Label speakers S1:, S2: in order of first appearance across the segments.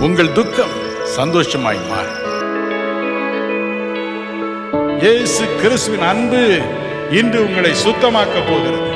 S1: உங்கள் துக்கம் சந்தோஷமாய் மாறும். இயேசு கிறிஸ்துவின் அன்பு இன்று உங்களை சுத்தமாக்க போகிறது.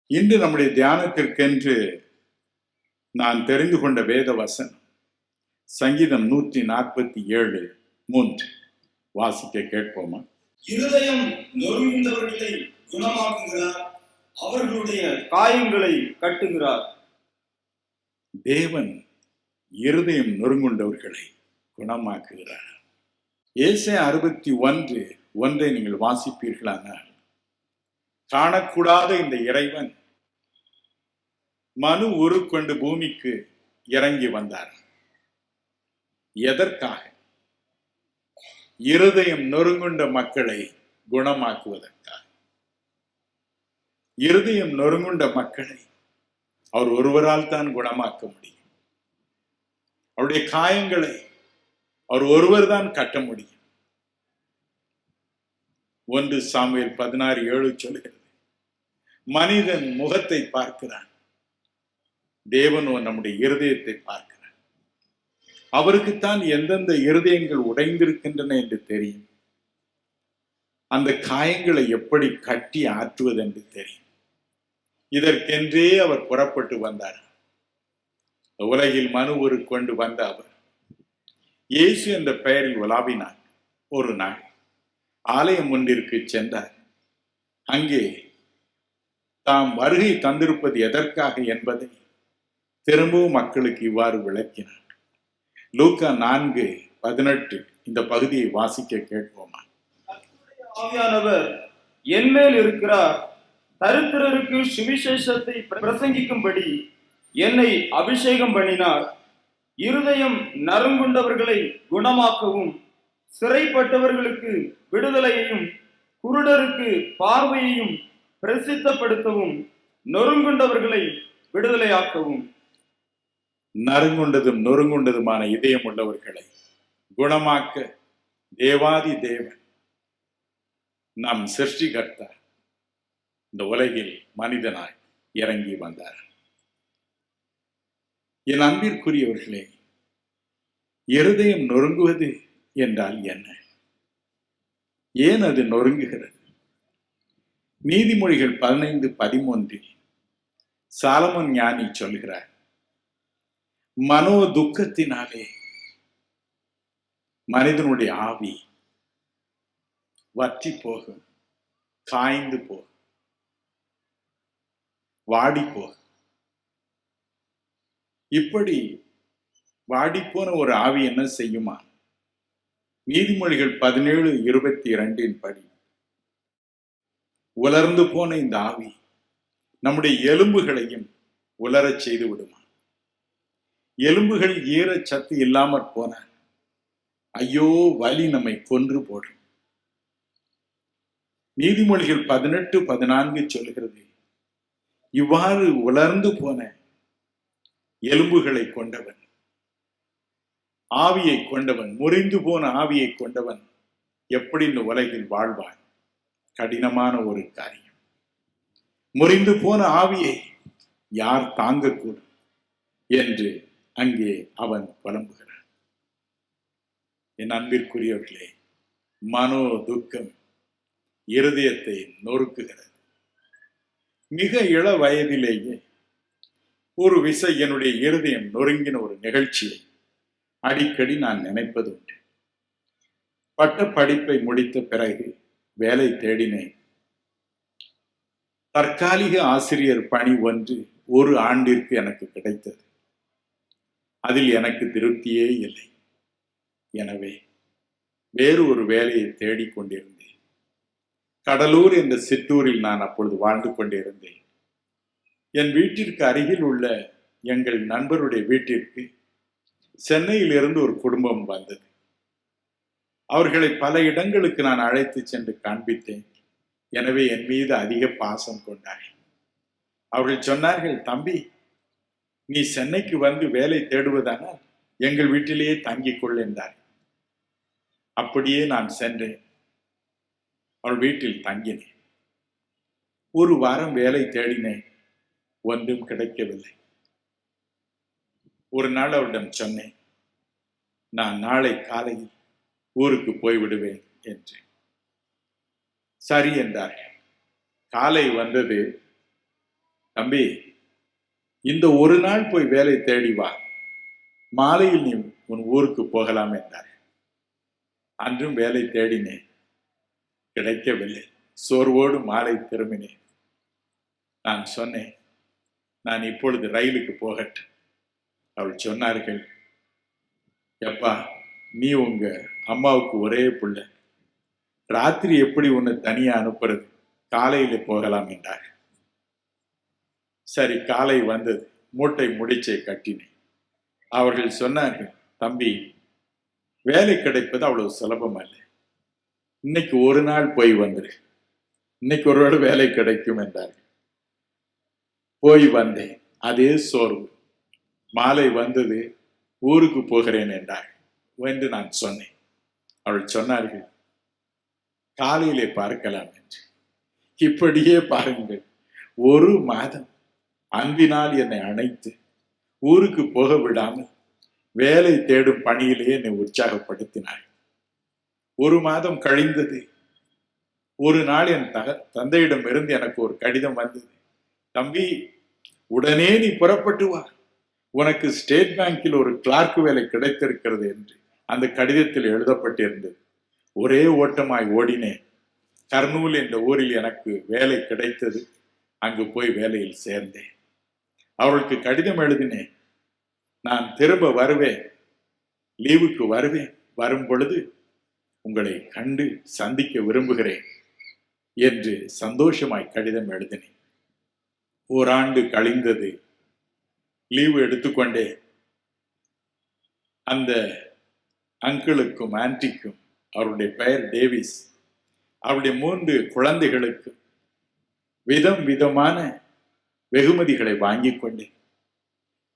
S1: இன்று நம்முடைய தியானத்திற்கென்று நான் தெரிந்து கொண்ட வேத வசனம் சங்கீதம் 147:3 வாசிக்க கேட்போமா?
S2: இருதயம் நொறுங்குண்டவர்களை குணமாக்குகிறார், அவர்களுடைய காயங்களை கட்டுகிறார்.
S1: தேவன் இருதயம் நொறுங்குண்டவர்களை குணமாக்குகிறார். ஏசாயா 61:1 நீங்கள் வாசிப்பீர்களானால், காணக்கூடாத இந்த இறைவன் மனு உருக்கொண்டு பூமிக்கு இறங்கி வந்தார். எதற்காக? இருதயம் நொறுங்குண்ட மக்களை குணமாக்குவதற்காக. இருதயம் நொறுங்குண்ட மக்களை அவர் ஒருவரால் தான் குணமாக்க முடியும். அவருடைய காயங்களை அவர் ஒருவர் தான் கட்ட முடியும். 1 சாமுவேல் 16:7 சொல்கிறது, மனிதன் முகத்தை பார்க்கிறான், தேவனோ நம்முடைய இருதயத்தை பார்க்கிறார். அவருக்குத்தான் எந்தெந்த இருதயங்கள் உடைந்திருக்கின்றன என்று தெரியும். அந்த காயங்களை எப்படி கட்டி ஆற்றுவது என்று தெரியும். இதற்கென்றே அவர் புறப்பட்டு வந்தார். உலகில் மனு கொண்டு வந்த அவர் இயேசு என்ற பெயரில் உலாவினார். ஒரு நாள் ஆலயம் ஒன்றிற்கு சென்றார். அங்கே தாம் வருகை தந்திருப்பது எதற்காக என்பதை திரும்பவும் மக்களுக்கு இவ்வாறு விளக்கினார். லூக்கா 4:18 இந்த பகுதியை வாசிக்க கேட்போமா?
S2: ஆவியானவர் என்மேல் இருக்கிறார், தரித்திரருக்கு சுவிசேஷத்தை பிரசங்கிக்கும்படி என்னை அபிஷேகம் பண்ணினார். இருதயம் நறுங்குண்டவர்களை குணமாக்கவும், சிறைப்பட்டவர்களுக்கு விடுதலையையும், குருடருக்கு பார்வையையும் பிரசித்தப்படுத்தவும், நொறுங்குண்டவர்களை விடுதலையாக்கவும்.
S1: நறுங்குண்டதும் நொறுங்குண்டதுமான இதயம் உள்ளவர்களை குணமாக்க தேவாதி தேவன் நம் சிருஷ்டிகர்த்தா இந்த உலகில் மனிதனாய் இறங்கி வந்தார். என் அன்பிற்குரியவர்களே, இருதயம் நொறுங்குவது என்றால் என்ன? ஏன் அது நொறுங்குகிறது? நீதிமொழிகள் 15:13 சாலமோன் ஞானி சொல்கிறார், மனோ துக்கத்தினாலே மனிதனுடைய ஆவி வற்றி போகும், காய்ந்து போகும், வாடி போகும். இப்படி வாடிப்போன ஒரு ஆவி என்ன செய்யுமா? நீதிமொழிகள் 17:22 படி, உலர்ந்து போன இந்த ஆவி நம்முடைய எலும்புகளையும் உலரச் செய்து விடுமா? எலும்புகள் ஈரச்சத்து இல்லாமற் போன ஐயோ வலி நம்மை கொன்று போடும். நீதிமொழிகள் 18:14 சொல்கிறது, இவ்வாறு உலர்ந்து போன எலும்புகளை கொண்டவன், ஆவியை கொண்டவன், முறிந்து போன ஆவியை கொண்டவன் எப்படி இந்த உலகில் வாழ்வான்? கடினமான ஒரு காரியம். முறிந்து போன ஆவியை யார் தாங்கக்கூடும் என்று அங்கே அவன் புலம்புகிறான். என் அன்பிற்குரியவர்களே, மனோ துக்கம் இருதயத்தை நொறுக்குகிறது. மிக இள வயதிலேயே ஒரு விசை என்னுடைய இருதயம் நொறுங்கின ஒரு நிகழ்ச்சியை அடிக்கடி நான் நினைப்பது உண்டு. பட்ட படிப்பை முடித்த பிறகு வேலை தேடினேன். தற்காலிக ஆசிரியர் பணி ஒன்று 1 ஆண்டிற்கு எனக்கு கிடைத்தது. அதில் எனக்கு திருப்தியே இல்லை. எனவே வேறு ஒரு வேலையை தேடிக்கொண்டிருந்தேன். கடலூர் என்ற சிற்றூரில் நான் அப்பொழுது வாழ்ந்து கொண்டிருந்தேன். என் வீட்டிற்கு அருகில் உள்ள எங்கள் நண்பருடைய வீட்டிற்கு சென்னையில் இருந்து ஒரு குடும்பம் வந்தது. அவர்களை பல இடங்களுக்கு நான் அழைத்து சென்று காண்பித்தேன். எனவே என் மீது அதிக பாசம் கொண்டார்கள். அவர்கள் சொன்னார்கள், தம்பி, நீ சென்னைக்கு வந்து வேலை தேடுவதானால் எங்கள் வீட்டிலேயே தங்கிக் கொள் என்றார். அப்படியே நான் சென்றேன். அவள் வீட்டில் தங்கினேன். ஒரு வாரம் வேலை தேடினேன். ஒன்றும் கிடைக்கவில்லை. ஒரு நாள் அவரிடம் சொன்னேன், நான் நாளை காலையில் ஊருக்கு போய்விடுவேன் என்று. சரி என்றார்கள். காலை வந்தது. தம்பி, இந்த ஒரு நாள் போய் வேலை தேடி வா, மாலையில் நீ உன் ஊருக்கு போகலாம் என்றார். அன்றும் வேலை தேடினேன், கிடைக்கவில்லை. சோர்வோடு மாலை திரும்பினேன். நான் சொன்னேன், நான் இப்பொழுது ரயிலுக்கு போகட்டும். அவள் சொன்னார்கள், எப்பா, நீ உங்க அம்மாவுக்கு ஒரே பிள்ளை, ராத்திரி எப்படி உன்னை தனியா அனுப்புறது, காலையில போகலாம் என்றார். சரி, காலை வந்தது. மூட்டை முடிச்சை கட்டினேன். அவர்கள் சொன்னார்கள், தம்பி, வேலை கிடைப்பது அவ்வளவு சுலபம் அல்ல, இன்னைக்கு ஒரு நாள் போய் வந்துரு, இன்னைக்கு ஒருவேளை வேலை கிடைக்கும் என்றார்கள். போய் வந்தேன். அதே சோர்வு. மாலை வந்தது. ஊருக்கு போகிறேன் என்றார் என்று நான் சொன்னேன். அவள் சொன்னார்கள், காலையிலே பார்க்கலாம் என்று. இப்படியே பாருங்கள், ஒரு மாதம் அன்பினால் என்னை அணைத்து ஊருக்கு போக விடாமல் வேலை தேடும் பணியிலே என்னை உற்சாகப்படுத்தினார். ஒரு மாதம் கழிந்தது. ஒரு நாள் என் தந்தையிடம் இருந்து எனக்கு ஒரு கடிதம் வந்தது. தம்பி, உடனே நீ புறப்பட்டு வா, உனக்கு ஸ்டேட் பேங்கில் ஒரு கிளார்க் வேலை கிடைத்திருக்கிறது என்று அந்த கடிதத்தில் எழுதப்பட்டிருந்தது. ஒரே ஓட்டமாய் ஓடினேன். கர்னூல் என்ற ஊரில் எனக்கு வேலை கிடைத்தது. அங்கு போய் வேலையில் சேர்ந்தேன். அவர்களுக்கு கடிதம் எழுதினேன், நான் திரும்ப வருவேன், லீவுக்கு வருவேன், வரும் பொழுது உங்களை கண்டு சந்திக்க விரும்புகிறேன் என்று சந்தோஷமாய் கடிதம் எழுதினேன். ஓராண்டு கழிந்தது. லீவு எடுத்துக்கொண்டே அந்த அங்கிளுக்கும் ஆன்டிக்கும், அவருடைய பெயர் டேவிஸ், அவருடைய 3 குழந்தைகளுக்கு விதம் விதமான வெகுமதிகளை வாங்கிக் கொண்டேன்.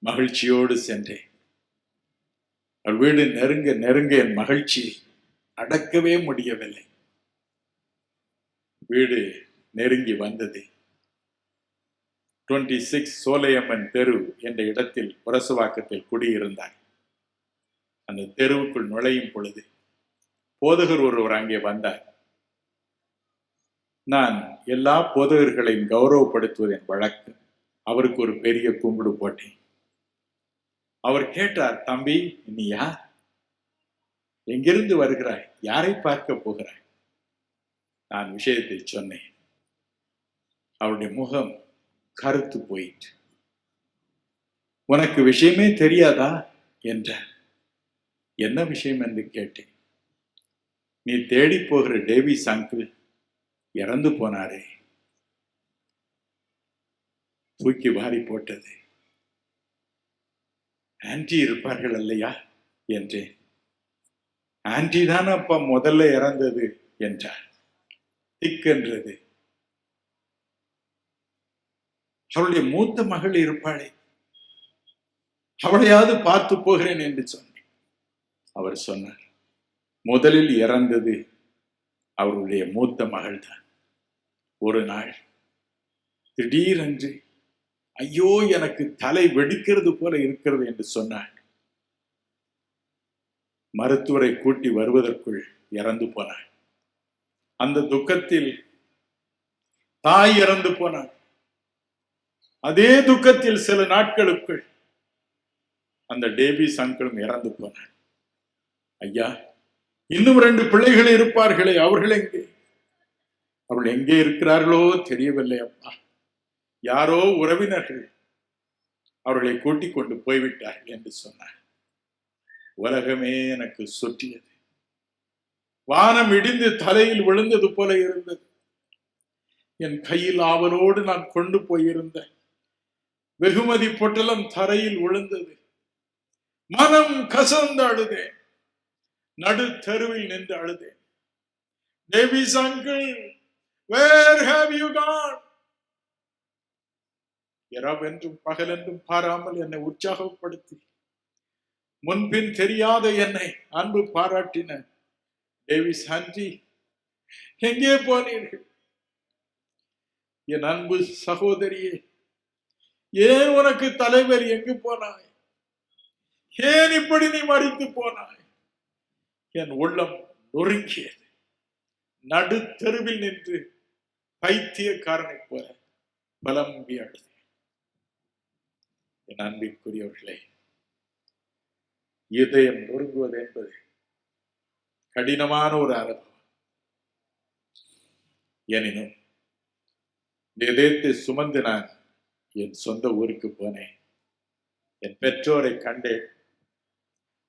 S1: மகிழ்ச்சியோடு சென்றேன். அவள் வீடு நெருங்க நெருங்க என் மகிழ்ச்சியை அடக்கவே முடியவில்லை. வீடு நெருங்கி வந்தது. 26 சோலையம்மன் தெரு என்ற இடத்தில் புரசவாக்கத்தில் குடியிருந்தார். அந்த தெருவுக்குள் நுழையும் பொழுது போதகர் ஒருவர் அங்கே வந்தார். நான் எல்லா போதகர்களையும் கௌரவப்படுத்துவதன் வழக்கு. அவருக்கு ஒரு பெரிய கும்பிடு போட்டேன். அவர் கேட்டார், தம்பி, நீ யார், எங்கிருந்து வருகிறாய், யாரை பார்க்க போகிறாய்? நான் விஷயத்தை சொன்னேன். அவருடைய முகம் கருத்து போயிற்று. உனக்கு விஷயமே தெரியாதா என்றார். என்ன விஷயம் என்று கேட்டேன். நீ தேடி போகிற டேவிஸ் அங்கிள் இறந்து போனாரே. தூக்கி வாரி போட்டது. ஆன்டி இருப்பார்கள் அல்லையா என்றேன். ஆன்டி தான் அப்பா முதல்ல இறந்தது என்றார். திக்கென்றது. அவளுடைய மூத்த மகள் இருப்பாளே, அவளையாவது பார்த்து போகிறேன் என்று சொன்னேன். அவர் சொன்னார், முதலில் இறந்தது அவருடைய மூத்த மகள் தான். ஒரு நாள் திடீரென்று, ஐயோ, எனக்கு தலை வெடிக்கிறது போல இருக்கிறது என்று சொன்னார். மருத்துவரை கூட்டி வருவதற்குள் இறந்து போனார். அந்த துக்கத்தில் தாய் இறந்து போனார். அதே துக்கத்தில் சில நாட்களுக்குள் அந்த டேவிஸ் அங்கிளும் இறந்து போனார். ஐயா, இன்னும் 2 பிள்ளைகள் இருப்பார்களே, அவர்கள் எங்கே? அவர்கள் எங்கே இருக்கிறார்களோ தெரியவில்லை அப்பா. யாரோ உறவினர்கள் அவர்களை கூட்டிக் கொண்டு போய்விட்டார்கள் என்று சொன்னார். உலகமே எனக்கு சுற்றியது. வானம் இடிந்து தலையில் விழுந்தது போல இருந்தது. என் கையில் ஆவலோடு நான் கொண்டு போயிருந்த வெகுமதி பொட்டலம் தரையில் விழுந்தது. மனம் கசந்து அழுதேன். நடு தெருவில் நின்று அழுதேன். Davis uncle, where have you gone? இரவென்றும் பகலென்றும் பாராமல் என்னை உற்சாகப்படுத்தி முன்பின் தெரியாத என்னை அன்பு பாராட்டின டேவிஸ் ஆண்டி, எங்கே போனீர்கள்? என் அன்பு சகோதரியே, ஏன் உனக்கு தலைவர் எங்கு போனாய்? ஏன் இப்படி நீ மறித்து போனாய்? என் உள்ளம் நொறுங்கியது. நடு தெருவில் நின்று பைத்தியக்காரனை போல பலம்பி அழுது. என் அன்பிற்குரியவர்களே, இதயம் நொறுங்குவது என்பது கடினமான ஒரு அனுபவம். எனினும் இதயத்தை சுமந்து நான் என் சொந்த ஊருக்கு போனேன். என் பெற்றோரை கண்டேன்.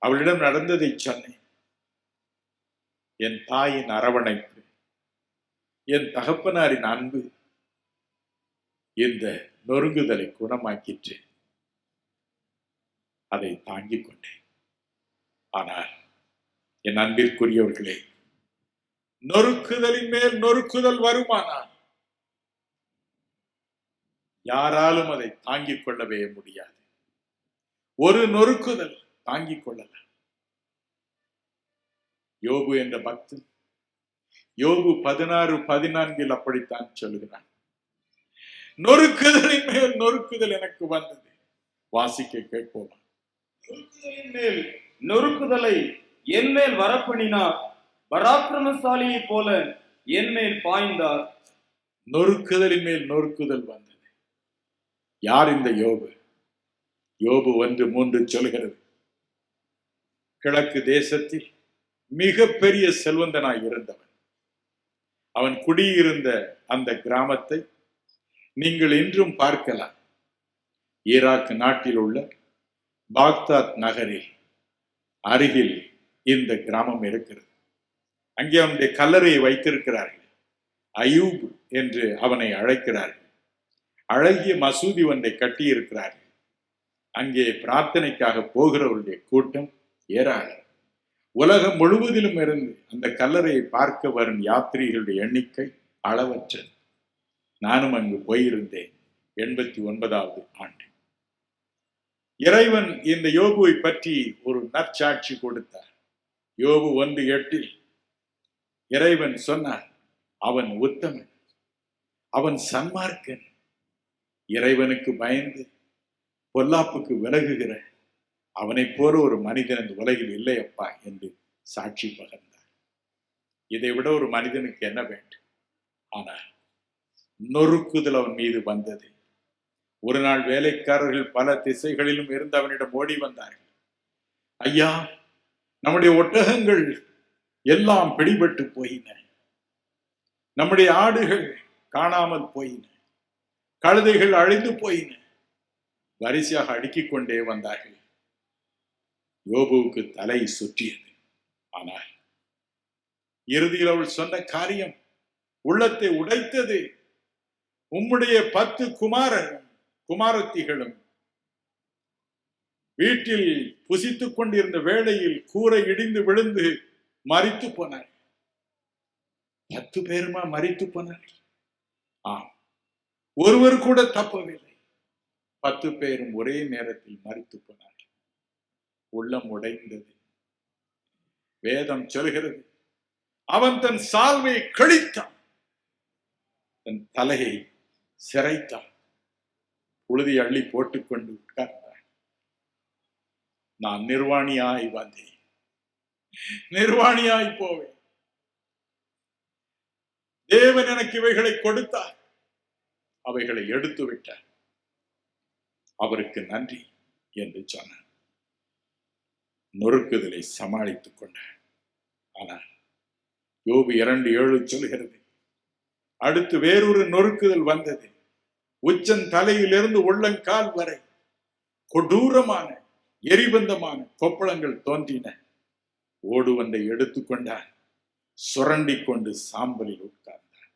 S1: அவளிடம் நடந்ததை சொன்னேன். என் தாயின் அரவணைப்பு, என் தகப்பனாரின் அன்பு இந்த நொறுங்குதலை குணமாக்கிற்று. அதை தாங்கிக் கொண்டேன். ஆனால் என் அன்பிற்குரியவர்களே, நொறுக்குதலின் மேல் நொறுக்குதல் வருமானால் யாராலும் அதை தாங்கிக் கொள்ளவே முடியாது. ஒரு நொறுக்குதல் தாங்கிக் கொள்ளலாம். யோபு என்ற பக்தன் யோபு 16:14 அப்படித்தான் சொல்லுகிறான். நொறுக்குதலின் மேல் நொறுக்குதல் எனக்கு வந்தது. வாசிக்க கேட்போமா?
S2: நொறுக்குதலின் மேல் நொறுக்குதலை என் மேல் வரப்பண்ணினார், பராக்கிரமசாலியை போல என் மேல் பாய்ந்தார்.
S1: நொறுக்குதலின் மேல் நொறுக்குதல் வந்தது. யார் இந்த யோபு? யோபு 1:3 சொல்கிறது, கிழக்கு தேசத்தில் மிக பெரிய செல்வந்தனாய் இருந்தவன். அவன் குடியிருந்த அந்த கிராமத்தை நீங்கள் இன்றும் பார்க்கலாம். ஈராக் நாட்டில் உள்ள பாக்தாத் நகரில் அருகில் இந்த கிராமம் இருக்கிறது. அங்கே அவனுடைய கல்லறையை வைத்திருக்கிறார்கள். அயூப் என்று அவனை அழைக்கிறார்கள். அழகிய மசூதி ஒன்றை கட்டியிருக்கிறார்கள். அங்கே பிரார்த்தனைக்காக போகிறவருடைய கூட்டம் ஏராளம். உலகம் முழுவதிலும் இருந்து அந்த கல்லறையை பார்க்க வரும் யாத்திரிகளுடைய எண்ணிக்கை அளவற்றது. நானும் அங்கு போயிருந்தேன். 89வது ஆண்டு. இறைவன் இந்த யோபுவை பற்றி ஒரு நற்சாட்சி கொடுத்தார். யோபு 1:8 இறைவன் சொன்னார், அவன் உத்தமன், அவன் சன்மார்க்கன், இறைவனுக்கு பயந்து பொல்லாப்புக்கு விலகுகிற அவனை போல ஒரு மனிதன் இந்த உலகில் இல்லை அப்பா என்று சாட்சி பகர்ந்தார். இதை விட ஒரு மனிதனுக்கு என்ன வேண்டும்? ஆனால் நொறுக்குதல் அவன் மீது வந்தது. ஒரு நாள் வேலைக்காரர்கள் பல திசைகளிலும் இருந்து அவனிடம் ஓடி வந்தார்கள். ஐயா, நம்முடைய ஒட்டகங்கள் எல்லாம் பிடிபட்டு போயின, நம்முடைய ஆடுகள் காணாமல் போயின, கழுதைகள் அழிந்து போயின. வரிசையாக அடுக்கிக் கொண்டே வந்தார்கள். யோபுவுக்கு தலை சுற்றியது. ஆனால் இறுதியில் அவள் சொன்ன காரியம் உள்ளத்தை உடைத்தது. உம்முடைய 10 குமாரத்திகளும் வீட்டில் புசித்துக் கொண்டிருந்த வேளையில் கூரை இடிந்து விழுந்து மரித்து போனார். 10 பேருமா மரித்து போனார்? ஆம், ஒருவர் கூட தப்பவில்லை. 10 பேரும் ஒரே நேரத்தில் மரித்து போனார். உள்ளம் உடைந்தது. வேதம் சொல்கிறது, அவன் தன் சால்வை கிழித்தான், தன் தலையை சிரைத்தான், புழுதி அள்ளி போட்டுக்கொண்டு உட்கார்ந்தான். நான் நிர்வாணியாய் வந்தேன், நிர்வாணியாய் போவேன். தேவன் எனக்கு இவைகளை கொடுத்தார், அவைகளை எடுத்து விட்டார், அவருக்கு நன்றி என்று சொன்னார். நொறுக்குதலை சமாளித்துக் கொண்டார். ஆனால் யோபு 2:7 சொல்கிறது, அடுத்து வேறொரு நொறுக்குதல் வந்தது. உச்சன் தலையிலிருந்து உள்ளங்கால் வரை கொடூரமான எரிபந்தமான கொப்பளங்கள் தோன்றின. ஓடுவண்டை எடுத்துக்கொண்டார், சுரண்டி கொண்டு சாம்பலில் உட்கார்ந்தார்.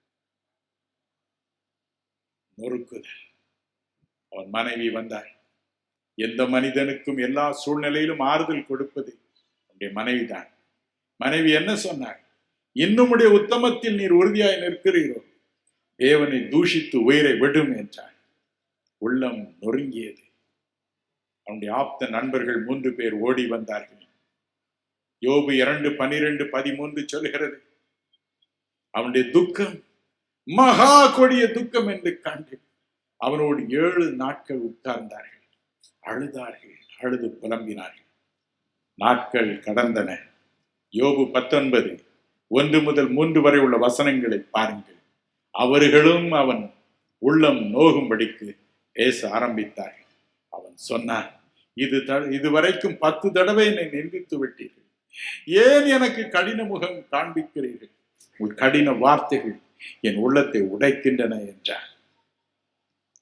S1: நொறுக்குதல். அவன் மனைவி வந்தார். எந்த மனிதனுக்கும் எல்லா சூழ்நிலையிலும் ஆறுதல் கொடுப்பது உடைய மனைவிதான். மனைவி என்ன சொன்னார்? இன்னுமுடைய உத்தமத்தில் நீர் உறுதியாய் நிற்கிறீரோ, தேவனை தூஷித்து உயிரை விடும் என்றார். உள்ளம் நொறுங்கியது. அவனுடைய ஆப்த நண்பர்கள் 3 பேர் ஓடி வந்தார்கள். யோபு 2:12-13 சொல்கிறது, அவனுடைய துக்கம் மகா கொடிய துக்கம் என்று கண்டு அவனோடு 7 நாட்கள் உட்கார்ந்தார்கள், அழுதார்கள், அழுது புலம்பினார்கள். நாட்கள் கடந்தன. யோபு 19:1-3 வரை உள்ள வசனங்களை பாருங்கள். அவர்களும் அவன் உள்ளம் நோகும்படிக்கு பேச ஆரம்பித்தார்கள். அவன் சொன்னான், இதுவரைக்கும் 10 தடவை என்னை நிந்தித்து விட்டீர்கள், ஏன் எனக்கு கடின முகம் காண்பிக்கிறீர்கள்? உங்கள் கடின வார்த்தைகள் என் உள்ளத்தை உடைக்கின்றன என்றார்.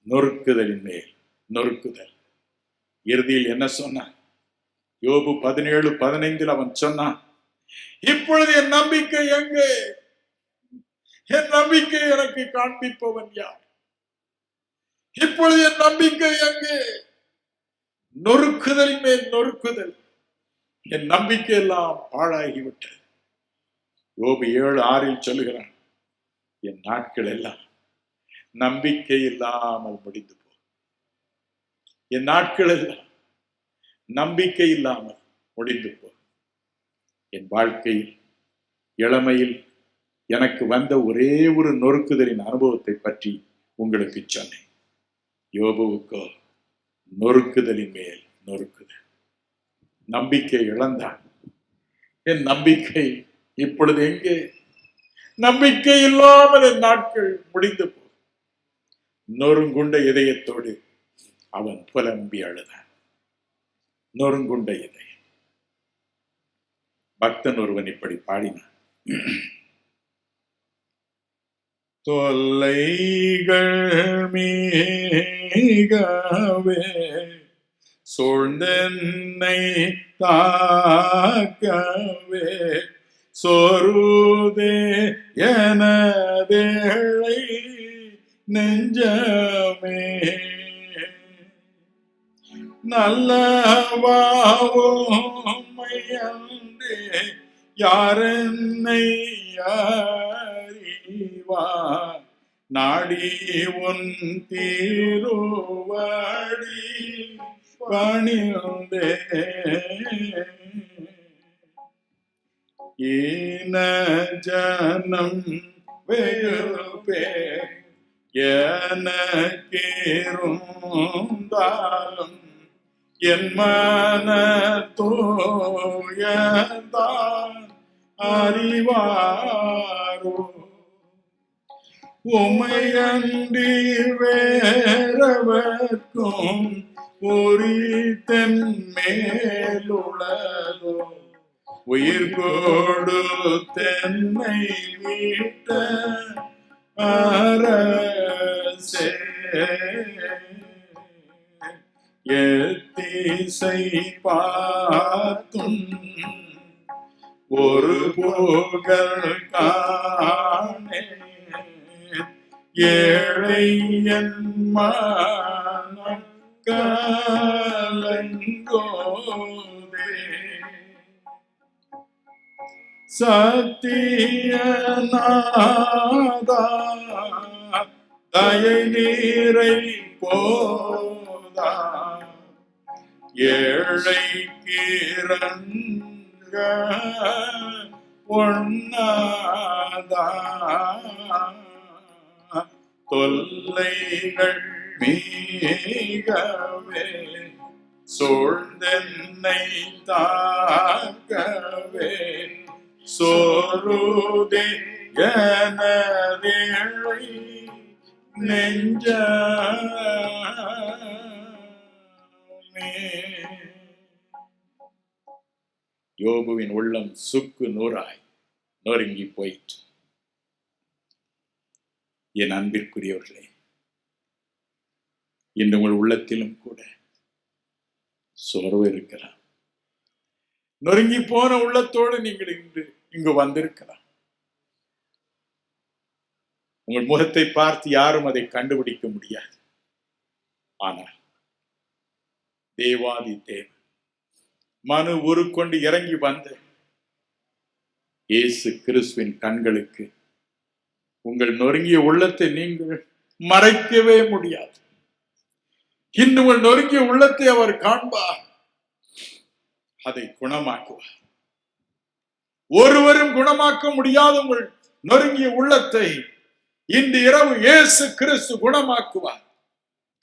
S1: நொறுக்குதலின் மேல் நொறுக்குதல். இறுதியில் என்ன சொன்னான்? யோபு 17:15 அவன் சொன்னான், இப்பொழுது என் நம்பிக்கை எங்கே? என் நம்பிக்கை எனக்கு காண்பிப்பவன் யார்? இப்பொழுது என் நம்பிக்கை எங்கே? நொறுக்குதல் மேல் நொறுக்குதல். என் நம்பிக்கை எல்லாம் பாழாகிவிட்டது. யோபு 7:6 சொல்லுகிறான், என் நாட்கள் எல்லாம் நம்பிக்கை இல்லாமல் முடிந்து போ. என் நாட்கள் எல்லாம் நம்பிக்கை இல்லாமல் முடிந்து போ. என் வாழ்க்கையில் இளமையில் எனக்கு வந்த ஒரே ஒரு நொறுக்குதலின் அனுபவத்தை பற்றி உங்களுக்கு சொன்னேன். யோபுவுக்கோ நொறுக்குதலின் மேல் நொறுக்குதல். நம்பிக்கை இழந்தான். என் நம்பிக்கை இப்பொழுது எங்கே? நம்பிக்கை இல்லாமல் என் நாட்கள் முடிந்து போ. நொறுங்குண்ட இதயத்தோடு அவன் புலம்பி அழுதான். நொறுங்குண்ட இதயம். பக்தன் ஒருவன் இப்படி பாடினான், தொல்லைகள் மீகவே சூழ்ந்தென்னை தாக்கவே சொருதே எனதேழை நெஞ்சமே, நல்லவாவோமையன்றே யாரென்னை அறிவார், நாடி உன் திருவடி பணிந்தே ஈன ஜனம் வெகுபே எனக்கேருந்தாலும் என் மன தோயதான் அறிவாரோ, உமையன்றி வேறவர்க்கும் உரித்தன் மேலுளதோ, உயிர் கொடுத்தென்னை மீட்ட அரசே, எத்திசை பார்த்தும் ஒரு புகழ் காணே, ஏழை என் மனம் கலங்கோதே, சத்தியநாதா தயை நீரை போதா, ஏழைக்கு இறங்க ஒண்ணாதா, தொல்லைகள் மீகவே சூழ்ந்தென்னை தாக்கவே சோருதே எனதேழை நெஞ்சமே. யோபுவின் உள்ளம் சுக்கு நூறாய் நொறுங்கி போயிற்று. என் அன்பிற்குரியவர்களே, இன்று உங்கள் உள்ளத்திலும் கூட சோர்வு இருக்கலாம். நொறுங்கி போன உள்ளத்தோடு நீங்கள் இங்கு வந்திருக்கலாம். உங்கள் முகத்தை பார்த்து யாரும் அதை கண்டுபிடிக்க முடியாது. ஆனால் தேவாதி தேவன் மனு உருக்கொண்டு இறங்கி வந்த இயேசு கிறிஸ்துவின் கண்களுக்கு உங்கள் நொறுங்கிய உள்ளத்தை நீங்கள் மறைக்கவே முடியாது. இன்று உங்கள் நொறுங்கிய உள்ளத்தை அவர் காண்பார், அதை குணமாக்குவார். ஒருவரும் குணமாக்க முடியாத உங்கள் நொறுங்கிய உள்ளத்தை இன்று இரவு இயேசு கிறிஸ்து குணமாக்குவார்.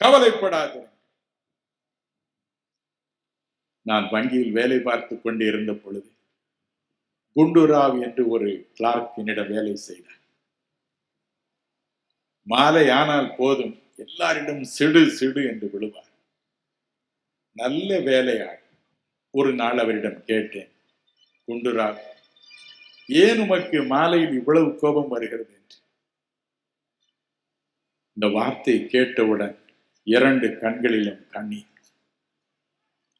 S1: கவலைப்படாது. நான் வங்கியில் வேலை பார்த்து கொண்டு இருந்த பொழுது குண்டுராவ் என்று ஒரு கிளார்க் என்னிடம் வேலை செய்தார். மாலை ஆனால் போதும் எல்லாரிடம் சிடு சிடு என்று விழுவார். நல்ல வேலையாள். ஒரு நாள் அவரிடம் கேட்டேன், குண்டுராவ், ஏன் உமக்கு மாலையில் இவ்வளவு கோபம் வருகிறது என்று. இந்த வார்த்தை கேட்டவுடன் 2 கண்களிலும் கண்ணீர்.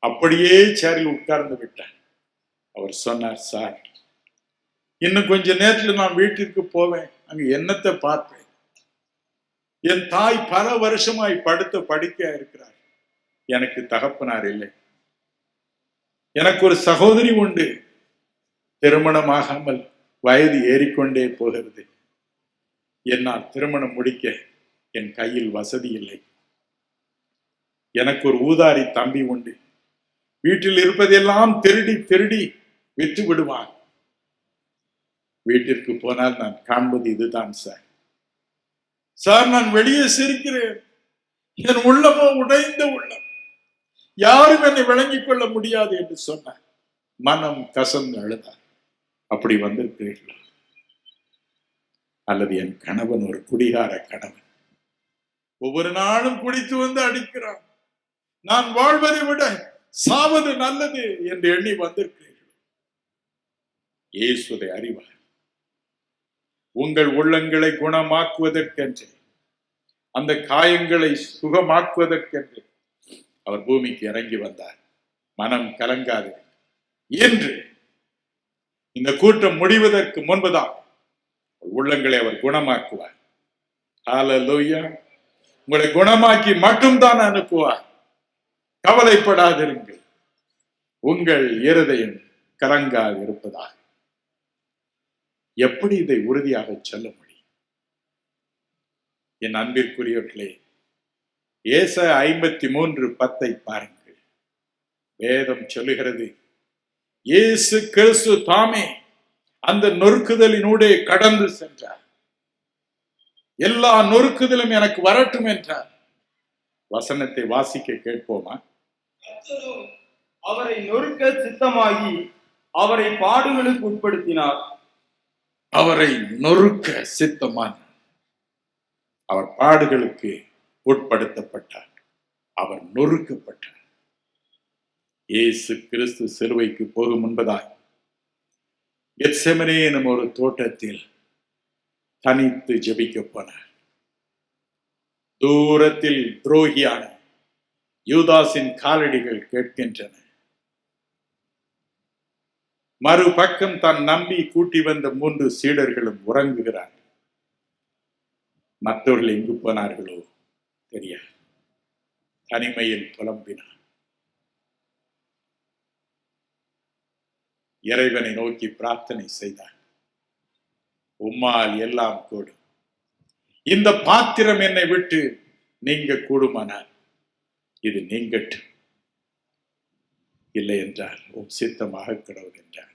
S1: அப்படியே சேரில் உட்கார்ந்து விட்டார். அவர் சொன்னார், சார், இன்னும் கொஞ்ச நேரத்தில் நான் வீட்டிற்கு போவேன். அங்கு என்னத்தை பார்ப்பேன்? என் தாய் பல வருஷமாய் படுத்த படுக்கையா இருக்கிறார். எனக்கு தகப்பனார் இல்லை. எனக்கு ஒரு சகோதரி உண்டு. திருமணமாகாமல் வயது ஏறிக்கொண்டே போகிறது. என்னால் திருமணம் முடிக்க என் கையில் வசதி இல்லை. எனக்கு ஒரு ஊதாரி தம்பி உண்டு. வீட்டில் இருப்பதெல்லாம் திருடி திருடி விற்று விடுவான். வீட்டிற்கு போனால் நான் காண்பது இதுதான் சார். சார், நான் வெளியே சிரிக்கிறேன். என் உள்ளமோ உடைந்த உள்ளம். யாரும் என்னை விளங்கிக் கொள்ள முடியாது என்று சொன்னார். மனம் கசந்து அழுதார். அப்படி வந்திருக்கிறீர்களா? அல்லது என் கணவன் ஒரு குடிகார கணவன், ஒவ்வொரு நாளும் குடித்து வந்து அடிக்கிறான். நான் வாழ்வதை விட சாவது நல்லது என்று எண்ணி வந்திருக்கிறீர்கள். இயேசுவை அறிவார். உங்கள் உள்ளங்களை குணமாக்குவதற்கென்று, அந்த காயங்களை சுகமாக்குவதற்கென்று அவர் பூமிக்கு இறங்கி வந்தார். மனம் கலங்காது என்று இந்த கூட்டம் முடிவதற்கு முன்புதான் உள்ளங்களை அவர் குணமாக்குவார். ஹல்லேலூயா. உங்களை குணமாக்கி மட்டும்தான் அனுப்புவார். கவலைப்படாதிருங்கள். உங்கள் இருதயம் கலங்காது இருப்பதாக. எப்படி இதை உறுதியாக சொல்ல முடியும்? என் அன்பிற்குரியவர்களே, ஏசாயா 53:10 பாருங்கள். வேதம் சொல்லுகிறது, இயேசு கிறிஸ்து தாமே அந்த நொறுக்குதலினூடே கடந்து சென்றார். எல்லா நொறுக்குதலும் எனக்கு வரட்டும் என்றார். வசனத்தை வாசிக்க கேட்போமா?
S2: அவரை நொறுக்க சித்தமாகி அவரை பாடுகளுக்கு உட்படுத்தினார்.
S1: அவரை நொறுக்க சித்தமான அவர் பாடுகளுக்கு உட்படுத்தப்பட்டார். அவர் நொறுக்கப்பட்டார். இயேசு கிறிஸ்து சிலுவைக்கு போகும் முன்பதாய் கெத்செமனே எனும் ஒரு தோட்டத்தில் தனித்து ஜெபிக்க போனார். தூரத்தில் துரோகியான யூதாசின் காலடிகள் கேட்கின்றன. மறுபக்கம் தான் நம்பி கூட்டி வந்த 3 சீடர்களும் உறங்குகிறார். மற்றவர்கள் எங்கு போனார்களோ தெரியாது. தனிமையில் புலம்பினார். இறைவனை நோக்கி பிரார்த்தனை செய்தார். உம்மால் எல்லாம் கூடும். இந்த பாத்திரம் என்னை விட்டு நீங்க கூடுமானால் இது நீங்கட்டும். இல்லை என்றால் உம் சித்தமாக கடவுள் என்றார்.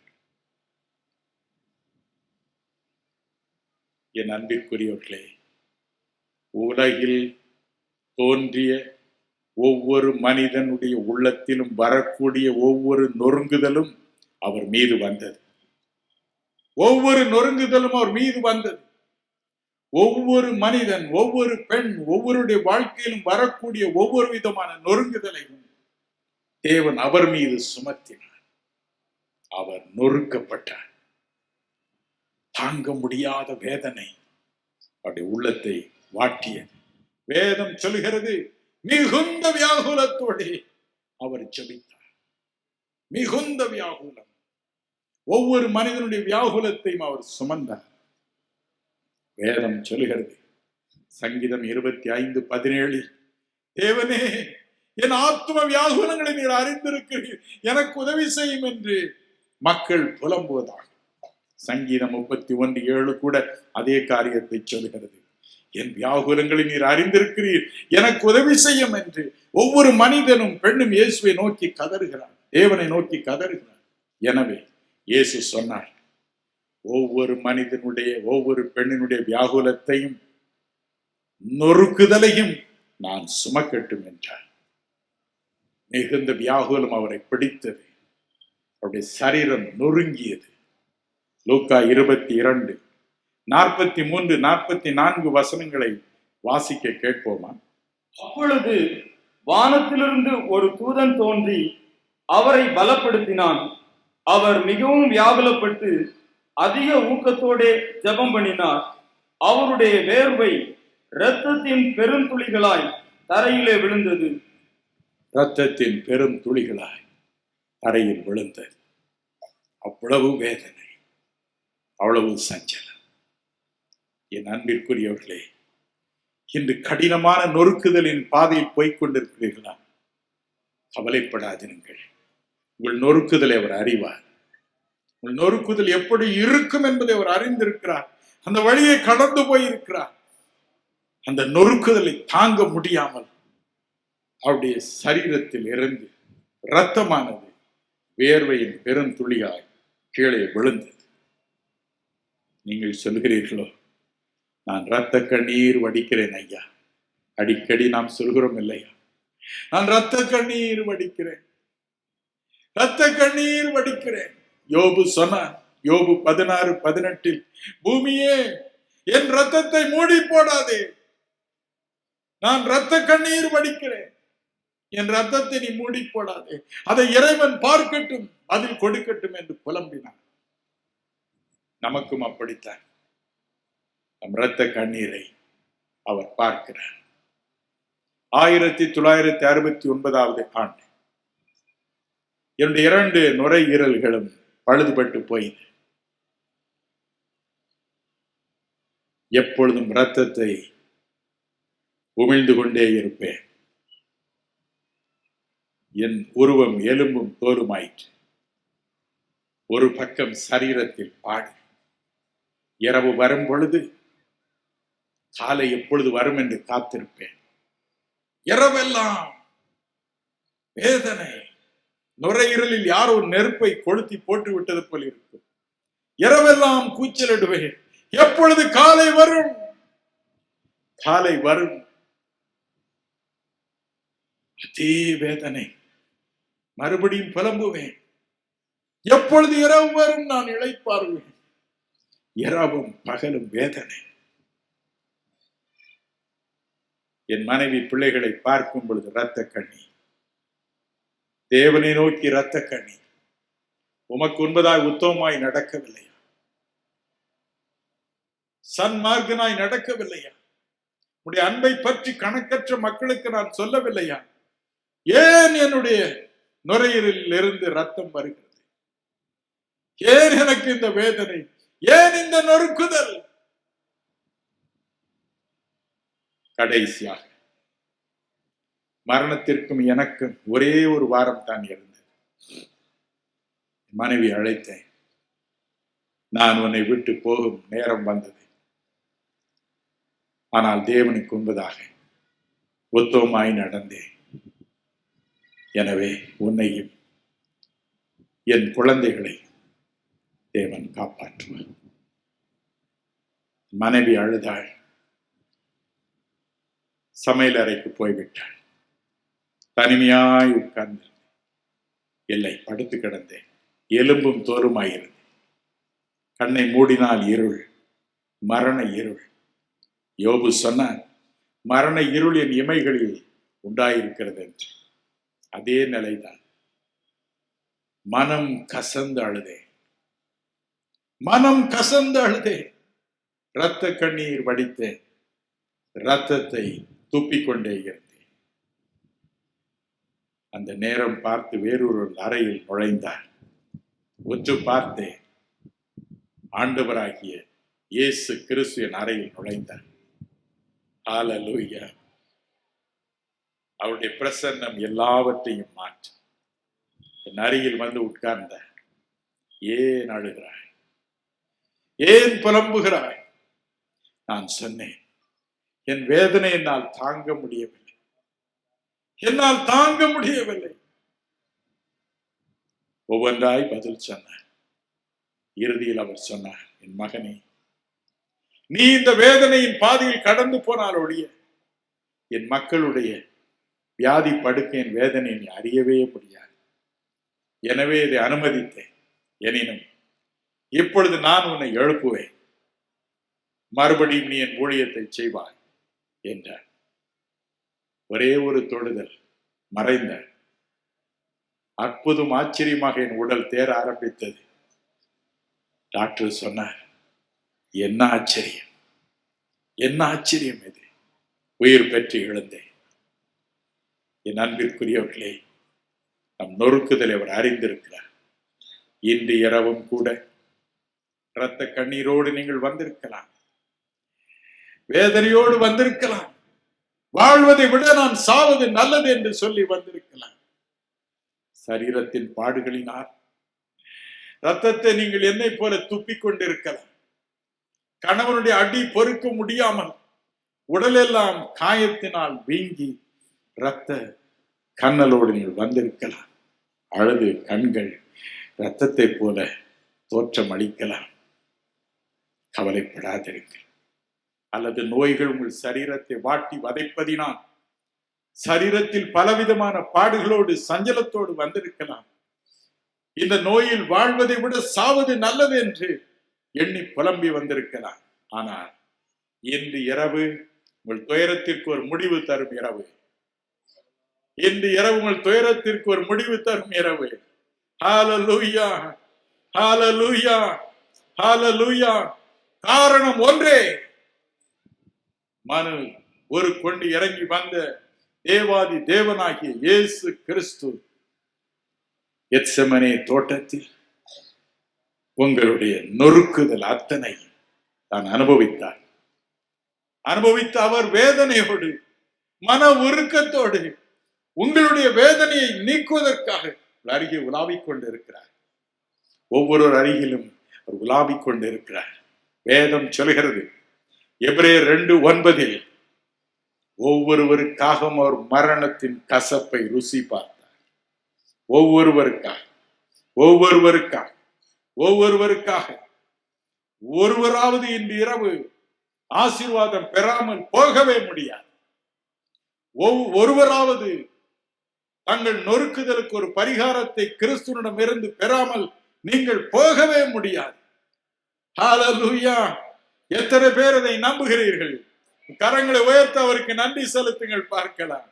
S1: என் அன்பிற்குரியவர்களே, உலகில் தோன்றிய ஒவ்வொரு மனிதனுடைய உள்ளத்திலும் வரக்கூடிய ஒவ்வொரு நொறுங்குதலும் அவர் மீது வந்தது. ஒவ்வொரு நொறுங்குதலும் அவர் மீது வந்தது. ஒவ்வொரு மனிதன், ஒவ்வொரு பெண், ஒவ்வொருடைய வாழ்க்கையிலும் வரக்கூடிய ஒவ்வொரு விதமான நொறுங்குதலையும் தேவன் அவர் மீது சுமத்தினார். அவர் நொறுக்கப்பட்டார். தாங்க முடியாத வேதனை அவருடைய உள்ளத்தை வாட்டியது. வேதம் சொல்கிறது, மிகுந்த வியாகுலத்தோடு அவர் ஜெபித்தார். மிகுந்த வியாகுலம். ஒவ்வொரு மனிதனுடைய வியாகுலத்தையும் அவர் சுமந்தார். வேதம் சொல்கிறது, சங்கீதம் 25:17, தேவனே என் ஆத்தும வியாகுலங்களை நீர் அறிந்திருக்கிறீர், எனக்கு உதவி செய்யும் என்று மக்கள் புலம்புவதாக. சங்கீதம் 31:7 கூட அதே காரியத்தை சொல்கிறது. என் வியாகுலங்களை நீர் அறிந்திருக்கிறீர், எனக்கு உதவி செய்யும் என்று ஒவ்வொரு மனிதனும் பெண்ணும் இயேசுவை நோக்கி கதறுகிறார், தேவனை நோக்கி கதறுகிறார். எனவே இயேசு சொன்னார், ஒவ்வொரு மனிதனுடைய ஒவ்வொரு பெண்ணினுடைய வியாகுலத்தையும் நொறுக்குதலையும் நான் சுமக்கட்டும் என்றார். மிகுந்த வியாகுலம் அவரை பிடித்தது, அவருடைய சரீரம் நொறுங்கியது. லூக்கா 22:43-44 வசனங்களை வாசிக்க கேட்போமா?
S2: அப்பொழுது வானத்திலிருந்து ஒரு தூதன் தோன்றி அவரை பலப்படுத்தினான். அவர் மிகவும் வியாகுலப்பட்டு அதிக ஊக்கத்தோடே ஜெபம் பண்ணினார். அவருடைய வேர்வை இரத்தத்தின் பெருந்துளிகளாய் தரையிலே விழுந்தது.
S1: இரத்தத்தின் பெரும் துளிகளாய் தரையில் விழுந்தது. அவ்வளவு வேதனை, அவ்வளவு சஞ்சலம். என் அன்பிற்குரியவர்களே, இன்று கடினமான நொறுக்குதலின் பாதையில் போய்கொண்டிருக்கிறீர்களா? கவலைப்படாதிருங்கள். உங்கள் நொறுக்குதலை அவர் அறிவார். உங்கள் நொறுக்குதல் எப்படி இருக்கும் என்பதை அவர் அறிந்திருக்கிறார். அந்த வழியை கடந்து போயிருக்கிறார். அந்த நொறுக்குதலை தாங்க முடியாமல் அவருடைய சரீரத்தில் இருந்து இரத்தமானது வேர்வையின் பெருந்துளியாய் கீழே விழுந்தது. நீங்கள் சொல்கிறீர்களோ, நான் இரத்த கண்ணீர் வடிக்கிறேன் ஐயா. அடிக்கடி நாம் சொல்கிறோம் இல்லையா, நான் இரத்த கண்ணீர் வடிக்கிறேன், இரத்த கண்ணீர் வடிக்கிறேன். யோபு சொன்னார், யோபு 16:18, பூமியே என் இரத்தத்தை மூடி போடாதே, நான் இரத்த கண்ணீர் வடிக்கிறேன், என் இரத்தத்தை நீ மூடி போடாதே, அதை இறைவன் பார்க்கட்டும், அதில் கொடுக்கட்டும் என்று புலம்பினார். நமக்கும் அப்படித்தான். நம் இரத்த கண்ணீரை அவர் பார்க்கிறார். 1969 ஆண்டு என்னுடைய 2 நுரையீரல்களும் பழுதுபட்டு போயின. எப்பொழுதும் இரத்தத்தை உமிழ்ந்து கொண்டே இருப்பேன். என் உருவம் எலும்பும் தோலுமாயிற்று. ஒரு பக்கம் சரீரத்தில் பாடு. இரவு வரும் பொழுது காலை எப்பொழுது வரும் என்று காத்திருப்பேன். இரவெல்லாம் வேதனை. நுரையீரலில் யாரோ நெருப்பை கொளுத்தி போட்டு விட்டது போல் இருக்கும். இரவெல்லாம் கூச்சலிடுவேன், எப்பொழுது காலை வரும், காலை வரும். அதே வேதனை. மறுபடியும் புலம்புவேன், எப்பொழுது இரவு வரும், நான் இளைப்பாறுவேன். இரவும் பகலும் வேதனை. என் மனைவி பிள்ளைகளை பார்க்கும் பொழுது இரத்த கண்ணீர். தேவனை நோக்கி இரத்த கண்ணீர். உமக்கு உண்பதாய் உத்தமமாய் நடக்கவில்லையா? சன்மார்க்கனாய் நடக்கவில்லையா? உடைய அன்பை பற்றி கணக்கற்ற மக்களுக்கு நான் சொல்லவில்லையா? ஏன் என்னுடைய நுரையீரலில் இருந்து ரத்தம் வருகிறது? ஏன் எனக்கு இந்த வேதனை? ஏன் இந்த நொறுக்குதல்? கடைசியாக மரணத்திற்கும் எனக்கும் ஒரே ஒரு வாரம் தான் இருந்தது. மனைவி அழைத்தேன், நான் உன்னை விட்டு போகும் நேரம் வந்தது. ஆனால் தேவனுக்கு உண்பதாக உத்தமமாய் நடந்தேன். எனவே உன்னையும் என் குழந்தைகளை தேவன் காப்பாற்றுவார். மனைவி அழுதாள். சமையல் அறைக்கு போய்விட்டாள். தனிமையாய் உட்கார்ந்து இல்லை, படுத்து கிடந்தேன். எலும்பும் தோலுமாயிருந்தேன். கண்ணை மூடினால் இருள், மரண இருள். யோபு சொன்னார், மரண இருள் என் இமைகளில் உண்டாயிருக்கிறது என்று. அதே நிலைதான். மனம் கசந்து அழுதே, மனம் கசந்து அழுதே. இரத்த கண்ணீர் வடித்தேன், இரத்தத்தை துப்பிக்கொண்டே இருந்தேன். அந்த நேரம் பார்த்து வேறொரு அறையில் நுழைந்தார். உற்று பார்த்தேன், ஆண்டவராகிய இயேசு கிறிஸ்து என் அறையில் நுழைந்தார். ஹல்லேலூயா. அவருடைய பிரசன்னம் எல்லாவற்றையும் மாற்றும். என் அருகில் வந்து உட்கார்ந்த, ஏன் அழுகிறாய், ஏன் புலம்புகிறாய்? நான் சொன்னேன், என் வேதனை என்னால் தாங்க முடியவில்லை, என்னால் தாங்க முடியவில்லை. ஒவ்வொன்றாய் பதில் சொன்னார். இறுதியில் அவர் சொன்னார், என் மகனே, நீ இந்த வேதனையின் பாதையில் கடந்து போனால் ஒழிய என் மக்களுடைய வியாதி படுக்கையின் வேதனை நீ அறியவே முடியாது. எனவே இதை அனுமதித்தேன். எனினும் இப்பொழுது நான் உன்னை எழுப்புவேன், மறுபடியும் நீ என் ஊழியத்தை செய்வாய் என்றார். ஒரே ஒரு தொடுதல், மறைந்த. அற்புதம் ஆச்சரியமாக என் உடல் தேர ஆரம்பித்தது. டாக்டர் சொன்னார், என்ன ஆச்சரியம், என்ன ஆச்சரியம் இது, உயிர் பெற்று எழுந்தேன். என் அன்பிற்குரியவர்களே, நம் நொறுக்குதலை அவர் அறிந்திருக்கிறார். இன்று இரவும் கூட இரத்த கண்ணீரோடு நீங்கள் வந்திருக்கலாம், வேதனையோடு வந்திருக்கலாம், வாழ்வதை விட நான் சாவது நல்லது என்று சொல்லி வந்திருக்கலாம். சரீரத்தின் பாடுகளினால் ரத்தத்தை நீங்கள் என்னை போல துப்பிக் கொண்டிருக்கலாம். கணவனுடைய அடி பொறுக்க முடியாமல் உடலெல்லாம் காயத்தினால் வீங்கி இரத்த கண்ணலோடு நீங்கள் வந்திருக்கலாம். அழுது கண்கள் இரத்தத்தை போல தோற்றம் அளிக்கலாம். கவலைப்படாதிருங்கள். அல்லது நோய்கள் உங்கள் சரீரத்தை வாட்டி வதைப்பதினால் சரீரத்தில் பலவிதமான பாடுகளோடு சஞ்சலத்தோடு வந்திருக்கலாம். இந்த நோயில் வாழ்வதை விட சாவது நல்லது என்று எண்ணி புலம்பி வந்திருக்கலாம். ஆனால் இன்று இரவு உங்கள் துயரத்திற்கு ஒரு முடிவு தரும் இரவு. இன்று இரவு உங்கள் துயரத்திற்கு ஒரு முடிவு தரும் இரவு. ஹல்லேலூயா, ஹல்லேலூயா, ஹல்லேலூயா. காரணம் ஒன்றே, மனு ஒரு கொண்டு இறங்கி வந்த தேவாதி தேவனாகிய இயேசு கிறிஸ்து கெத்செமனே தோட்டத்தில் உங்களுடைய நொறுக்குதல் அத்தனை தான் அனுபவித்தார். அனுபவித்த அவர் வேதனையோடு மன உருக்கத்தோடு உங்களுடைய வேதனையை நீக்குவதற்காக அருகே உலாவிக் கொண்டிருக்கிறார். ஒவ்வொரு அருகிலும் அவர் உலாவிக் கொண்டிருக்கிறார். வேதம் சொல்கிறது, எபிரேயர் 2:9, ஒவ்வொருவருக்காகவும் அவர் மரணத்தின் கசப்பை ருசி பார்த்தார். ஒவ்வொருவருக்காக, ஒவ்வொருவருக்காக, ஒவ்வொருவருக்காக. ஒருவராவது இன்று இரவு ஆசீர்வாதம் பெறாமல் போகவே முடியாது. ஒருவராவது தங்கள் நொறுக்குதலுக்கு ஒரு பரிகாரத்தை கிறிஸ்துவிடம் இருந்து பெறாமல் நீங்கள் போகவே முடியாது. ஹல்லேலூயா. எத்தனை பேர் அதை நம்புகிறீர்கள்? கரங்களை உயர்த்த அவருக்கு நன்றி செலுத்துங்கள். பார்க்கலாம்,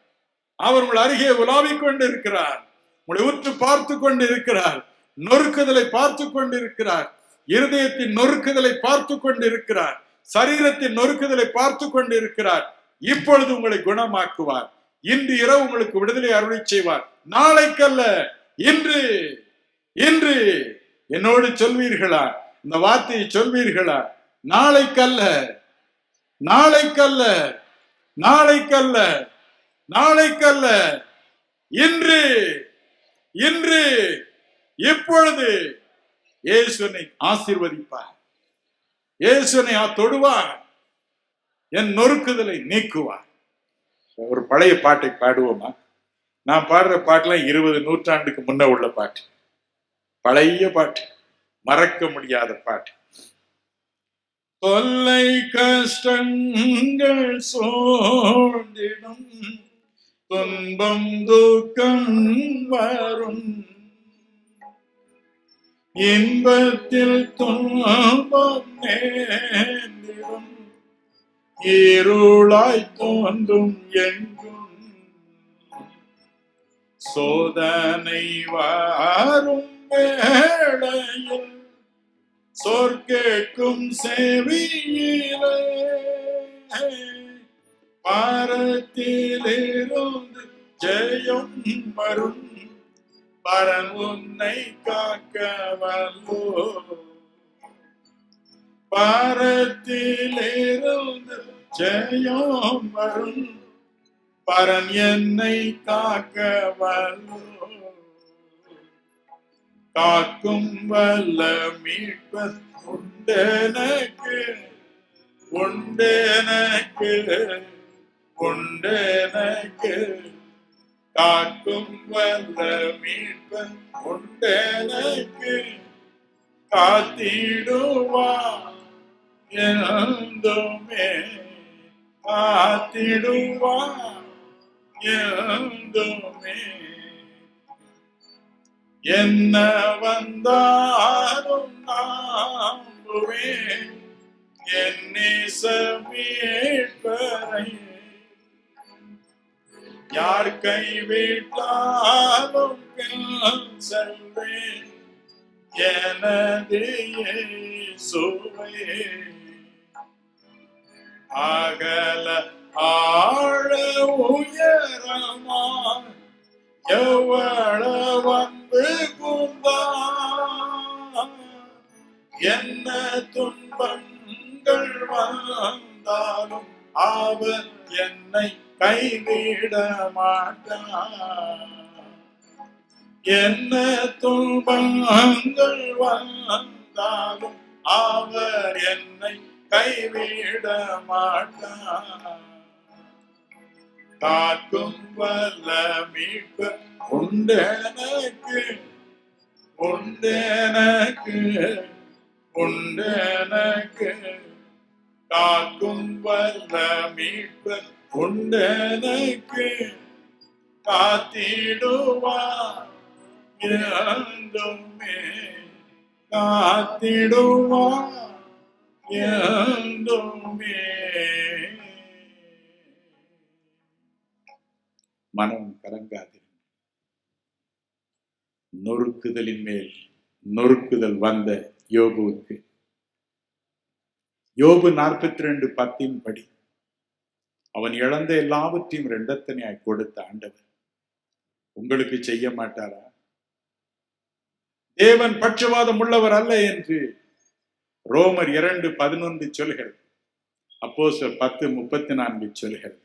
S1: அவர் உங்கள் அருகே உலாவிக் கொண்டிருக்கிறார், உங்களை உற்று பார்த்து கொண்டிருக்கிறார், நொறுக்குதலை பார்த்து கொண்டிருக்கிறார், இருதயத்தின் நொறுக்குதலை பார்த்து கொண்டிருக்கிறார், சரீரத்தின் நொறுக்குதலை பார்த்து கொண்டிருக்கிறார். இப்பொழுது உங்களை குணமாக்குவார். இன்று இரவு உங்களுக்கு விடுதலை அருளை செய்வார். நாளைக்கல்ல, இன்று. இன்று என்னோடு சொல்வீர்களா? இந்த வார்த்தையை சொல்வீர்களா? நாளைக்கல்ல, நாளைக்கல்ல, நாளைக்கல்ல, நாளைக்கல்ல, இன்று, இன்று, இப்பொழுது இயேசுவை ஆசீர்வதிப்பார். இயேசுவை தொடுவார், என் நொறுக்குதலை நீக்குவார். ஒரு பழைய பாட்டை பாடுவோமா? நான் பாடுற பாட்டுலாம் 20 நூற்றாண்டுக்கு முன்ன உள்ள பாட்டு, பழைய பாட்டு, மறக்க முடியாத பாட்டு. தொல்லை கஷ்டங்கள் சோர்ந்திடும், துன்பம் துக்கம் வரும், இன்பத்தில் துன்பம் நேர்ந்திடும், இருளாய் தோன்றும் எங்கும், சோதனை வரும் வேளையில் சொற்கேட்கும் செவியிலே, பாரத்திலிருந்து ஜெயம் வரும், பரன் உன்னை காக்க வல்லோ, பாரத்திலிருந்து ஜெயம் வரும், பரன் என்னை காக்க வல்லோ, காக்கும் வல்ல மீட்பர் உண்டெனக்கு, உண்டெனக்கு, உண்டெனக்கு. காக்கும் வல்ல மீட்பர் உண்டெனக்கு, காத்திடுவார் என்றுமே, காத்திடுவார் என்றுமே. என்ன வந்தாலும் நம்புவேன் என் நேசமீட்பரை, யார் கைவிட்டாலும் செல்வேன் எனது இயேசுவே. அகல ஆழ உயரமா எவ்வள வந்து குந்தான், என்ன துன்பங்கள் வந்தாலும் அவர் என்னை கைவிட மாட்டார். என்ன துன்பங்கள் வந்தாலும் அவர் என்னை கைவிட மாட்டார். காக்கும் வல்ல மீட்பு உண்டெனக்கு, உண்டெனக்கு, உண்டெனக்கு. காக்கும் வல்ல மீட்பு உண்டெனக்கு, காத்திடுவார் என்றுமே, காத்திடுவார் என்றுமே. மனம் கலங்காது. நொறுக்குதலின் மேல் நொறுக்குதல் வந்த யோபுவுக்கு யோபு 42:10 படி அவன் இழந்த எல்லாவற்றையும் இரண்டத்தனையாய் கொடுத்த ஆண்டவர் உங்களுக்கு செய்ய மாட்டாரா? தேவன் பட்சவாதம் உள்ளவர் அல்ல என்று ரோமர் 2:11 சொல்கிறது. அப்போஸ்தலர் 10:34 சொல்கிறது.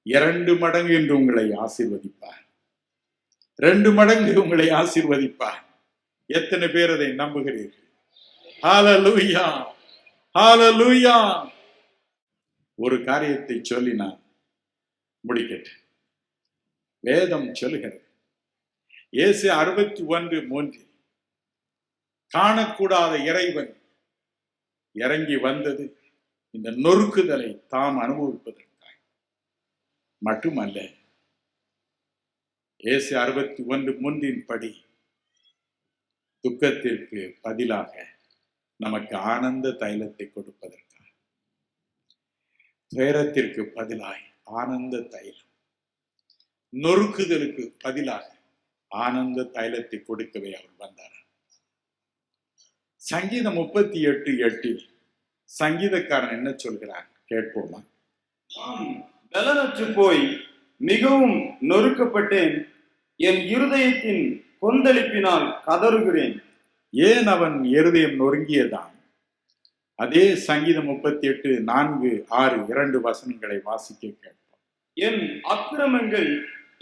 S1: 2 மடங்கு என்று உங்களை ஆசீர்வதிப்பார், 2 மடங்கு உங்களை ஆசீர்வதிப்பார். எத்தனை பேர் அதை நம்புகிறீர்கள்? ஹல்லேலூயா, ஹல்லேலூயா. ஒரு காரியத்தை சொல்லி நான் முடிக்கட்டும். வேதம் சொல்கிறது, இயேசு 61:3 காணக்கூடாத இறைவன் இறங்கி வந்தது இந்த நொறுக்குதலை தாம் அனுபவிப்பதற்காக மட்டுமல்ல. இயேசு 61:3 படி துக்கத்திற்கு பதிலாக நமக்கு ஆனந்த தைலத்தை கொடுப்பதற்காக, துயரத்திற்கு பதிலாய் ஆனந்த தைலம், நொறுக்குதலுக்கு பதிலாக ஆனந்த தைலத்தை கொடுக்கவே அவர் வந்தார். சங்கீதம் 38:8 சங்கீதக்காரன் என்ன சொல்கிறார் கேட்போமா?
S2: பலனற்று போய் மிகவும் நொறுக்கப்பட்டேன், என் இருதயத்தின் கொந்தளிப்பினால் கதறுகிறேன்.
S1: ஏன் அவன் இருதயம் நொறுங்கியதான்? அதே சங்கீதம் 38:4, 6 2 வசனங்களை வாசிக்க கேட்போம்.
S2: என் அக்கிரமங்கள்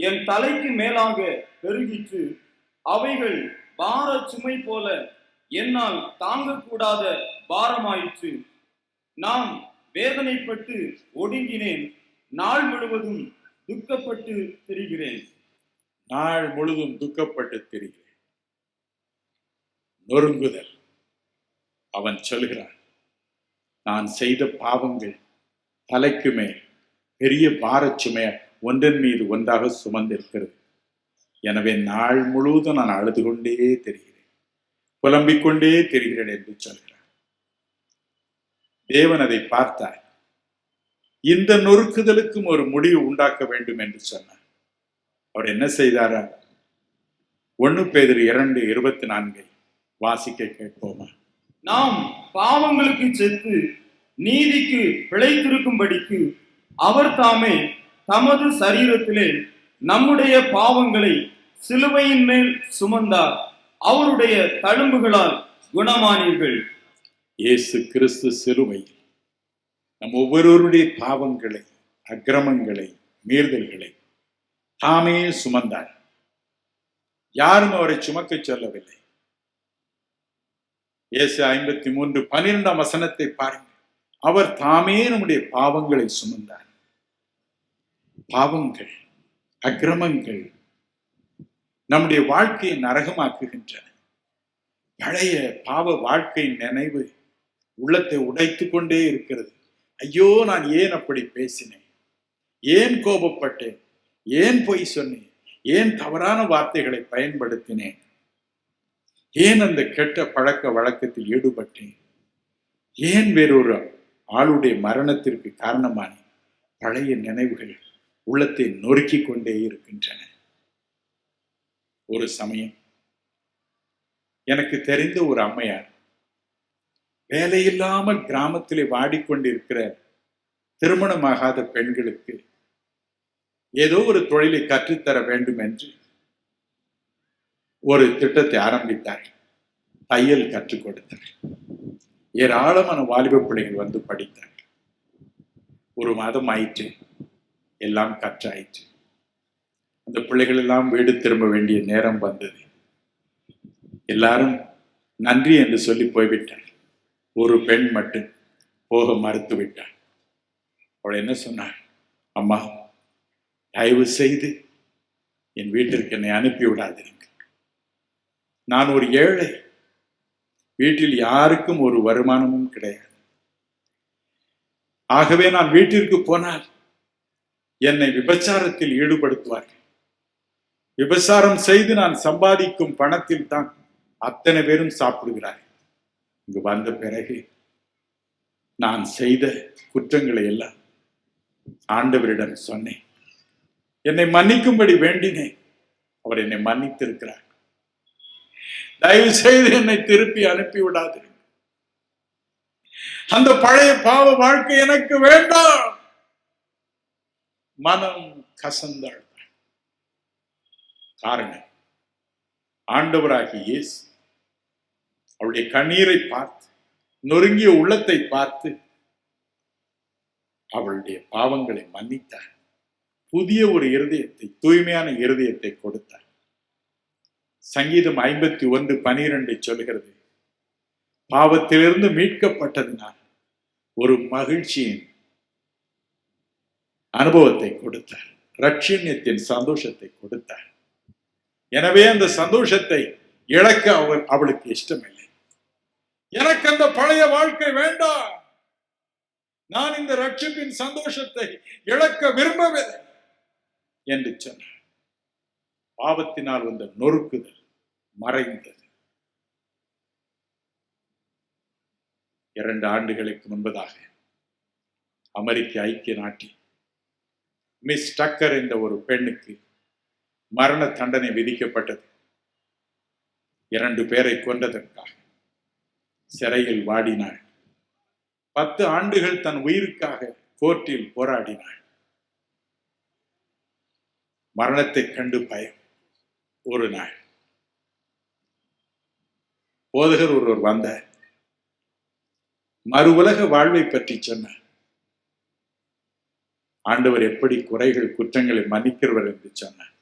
S2: என் தலைக்கு மேலாக பெருகிற்று, அவைகள் பார சுமை போல என்னால் தாங்கக்கூடாத பாரமாயிற்று. நான் வேதனைப்பட்டு ஒடுங்கினேன், நாள் முழுவதும் துக்கப்பட்டு திரிகிறேன்.
S1: நாள் முழுதும் துக்கப்பட்டு திரிகிறேன். நொறுங்குதல். அவன் சொல்கிறான், நான் செய்த பாவங்கள் தலைக்கு மேல் பெரிய பாரச்சுமைய ஒன்றன் மீது ஒன்றாக சுமந்திருக்கிறது. எனவே நாள் முழுவதும் நான் அழுது கொண்டே தெரிகிறேன், புலம்பிக் கொண்டே தெரிகிறேன் என்று சொல்கிறார். தேவன் அதை பார்த்தார். இந்த நொறுக்குதலுக்கும் ஒரு முடிவு உண்டாக்க வேண்டும் என்று சொன்னார். அவர் என்ன செய்தாரா? 1 பேதுரு 2:24 வாசிக்க கேட்போமா?
S2: நாம் பாவங்களுக்கு செத்து நீதிக்கு பிழைத்திருக்கும்படிக்கு அவர் தாமே தமது சரீரத்திலே நம்முடைய பாவங்களை சிலுவையின் மேல் சுமந்தார், அவருடைய தழும்புகளால் குணமானீர்கள்.
S1: இயேசு கிறிஸ்து சிலுவையில் நம் ஒவ்வொருவருடைய பாவங்களை, அக்கிரமங்களை, மீறுதல்களை தாமே சுமந்தார். யாரும் அவரை சுமக்க சொல்லவில்லை. இயேசு 53:12 வசனத்தை பாருங்கள். அவர் தாமே நம்முடைய பாவங்களை சுமந்தார். பாவங்கள், அக்கிரமங்கள் நம்முடைய வாழ்க்கையை நரகமாக்குகின்றன. பழைய பாவ வாழ்க்கையின் நினைவு உள்ளத்தை உடைத்துக் கொண்டே இருக்கிறது. ஐயோ, நான் ஏன் அப்படி பேசினேன், ஏன் கோபப்பட்டேன், ஏன் பொய் சொன்னேன், ஏன் தவறான வார்த்தைகளை பயன்படுத்தினேன், ஏன் அந்த கெட்ட பழக்க வழக்கத்தில் ஈடுபட்டேன், ஏன் வேறொரு ஆளுடைய மரணத்திற்கு காரணமானேன். பழைய நினைவுகள் உள்ளத்தை நொறுக்கிக் கொண்டே இருக்கின்றன. ஒரு சமயம் எனக்கு தெரிந்த ஒரு அம்மையார் வேலையில்லாமல் கிராமத்திலே வாடிக்கொண்டிருக்கிற திருமணமாகாத பெண்களுக்கு ஏதோ ஒரு தொழிலை கற்றுத்தர வேண்டும் என்று ஒரு திட்டத்தை ஆரம்பித்தார். தையல் கற்றுக் கொடுத்தார். ஏராளமான வாலிப பிள்ளைகள் வந்து படித்தார். ஒரு மாதம் ஆயிற்று, எல்லாம் கற்றாயிற்று. அந்த பிள்ளைகள் எல்லாம் வீடு திரும்ப வேண்டிய நேரம் வந்தது. எல்லாரும் நன்றி என்று சொல்லி போய்விட்டார். ஒரு பெண் மட்டும் போக மறுத்து விட்டார். அவள் என்ன சொன்னார்? அம்மா, தயவு செய்து என் வீட்டிற்கு என்னை அனுப்பி விடாதீங்க. நான் ஒரு ஏழை, வீட்டில் யாருக்கும் ஒரு வருமானமும் கிடையாது. ஆகவே நான் வீட்டிற்கு போனால் என்னை விபச்சாரத்தில் ஈடுபடுத்துவார்கள். விபச்சாரம் செய்து நான் சம்பாதிக்கும் பணத்தில் தான் அத்தனை பேரும் சாப்பிடுகிறார்கள். இங்கு வந்த பிறகு நான் செய்த குற்றங்களை எல்லாம் ஆண்டவரிடம் சொன்னேன். என்னை மன்னிக்கும்படி வேண்டினேன். அவர் என்னை மன்னித்திருக்கிறார். தயவு செய்து என்னை திருப்பி அனுப்பி விடாதீர்கள். அந்த பழைய பாவ வாழ்க்கை எனக்கு வேண்டாம். மனம் கசந்தாள். காரணம், ஆண்டவராகிய இயேசு அவளுடைய கண்ணீரை பார்த்து, நொறுங்கிய உள்ளத்தை பார்த்து அவளுடைய பாவங்களை மன்னித்தார். புதிய ஒரு இருதயத்தை, தூய்மையான இருதயத்தை கொடுத்தார். சங்கீதம் 51:12 சொல்கிறது, பாவத்திலிருந்து மீட்கப்பட்டதினால் ஒரு மகிழ்ச்சியின் அனுபவத்தை கொடுத்தார். ரட்சண்யத்தின் சந்தோஷத்தை கொடுத்தார். எனவே அந்த சந்தோஷத்தை இழக்க அவளுக்கு இஷ்டமில்லை. எனக்கு அந்த பழைய வாழ்க்கை வேண்டாம். நான் இந்த ரட்சிப்பின் சந்தோஷத்தை இழக்க விரும்பவில்லை என்று சொன்னார். பாவத்தினால் வந்த நொறுக்குதல் மறைந்தது. 2 ஆண்டுகளுக்கு முன்பதாக அமெரிக்க ஐக்கிய நாட்டில் மிஸ் டக்கர் என்ற ஒரு பெண்ணுக்கு மரண தண்டனை விதிக்கப்பட்டது. 2 பேரை கொன்றதற்காக சிறையில் வாடினாள். 10 ஆண்டுகள் தன் உயிருக்காக கோர்ட்டில் போராடினாள். மரணத்தை கண்டு பயம். ஒரு நாள் போதகர் ஒருவர் வந்தார். மறு உலக வாழ்வை பற்றி சொன்னார். ஆண்டவர் எப்படி குறைகள் குற்றங்களை மன்னிக்கிறவர் என்று சொன்னார்.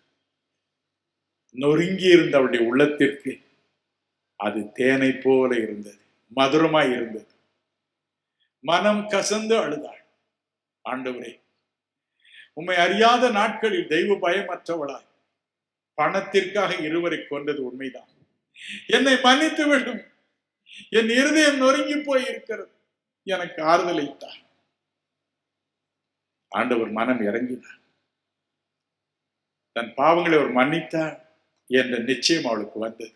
S1: நொறுங்கி இருந்த அவருடைய உள்ளத்திற்கு அது தேனை போல இருந்தது, மதுரமாய் இருந்தது. மனம் கசந்து அழுதாள். ஆண்டவரே, உம்மை அறியாத நாட்களில் தெய்வ பயமற்றவளாய் பணத்திற்காக இருவரை கொண்டது உண்மைதான். என்னை மன்னித்து விடும். என் இருதயம் நொறுங்கி போய் இருக்கிறது. எனக்கு ஆறுதலை தான். ஆண்டவர் மனம் இறங்கினார். தன் பாவங்களை அவர் மன்னித்தார் என்ற நிச்சயம் அவளுக்கு வந்தது.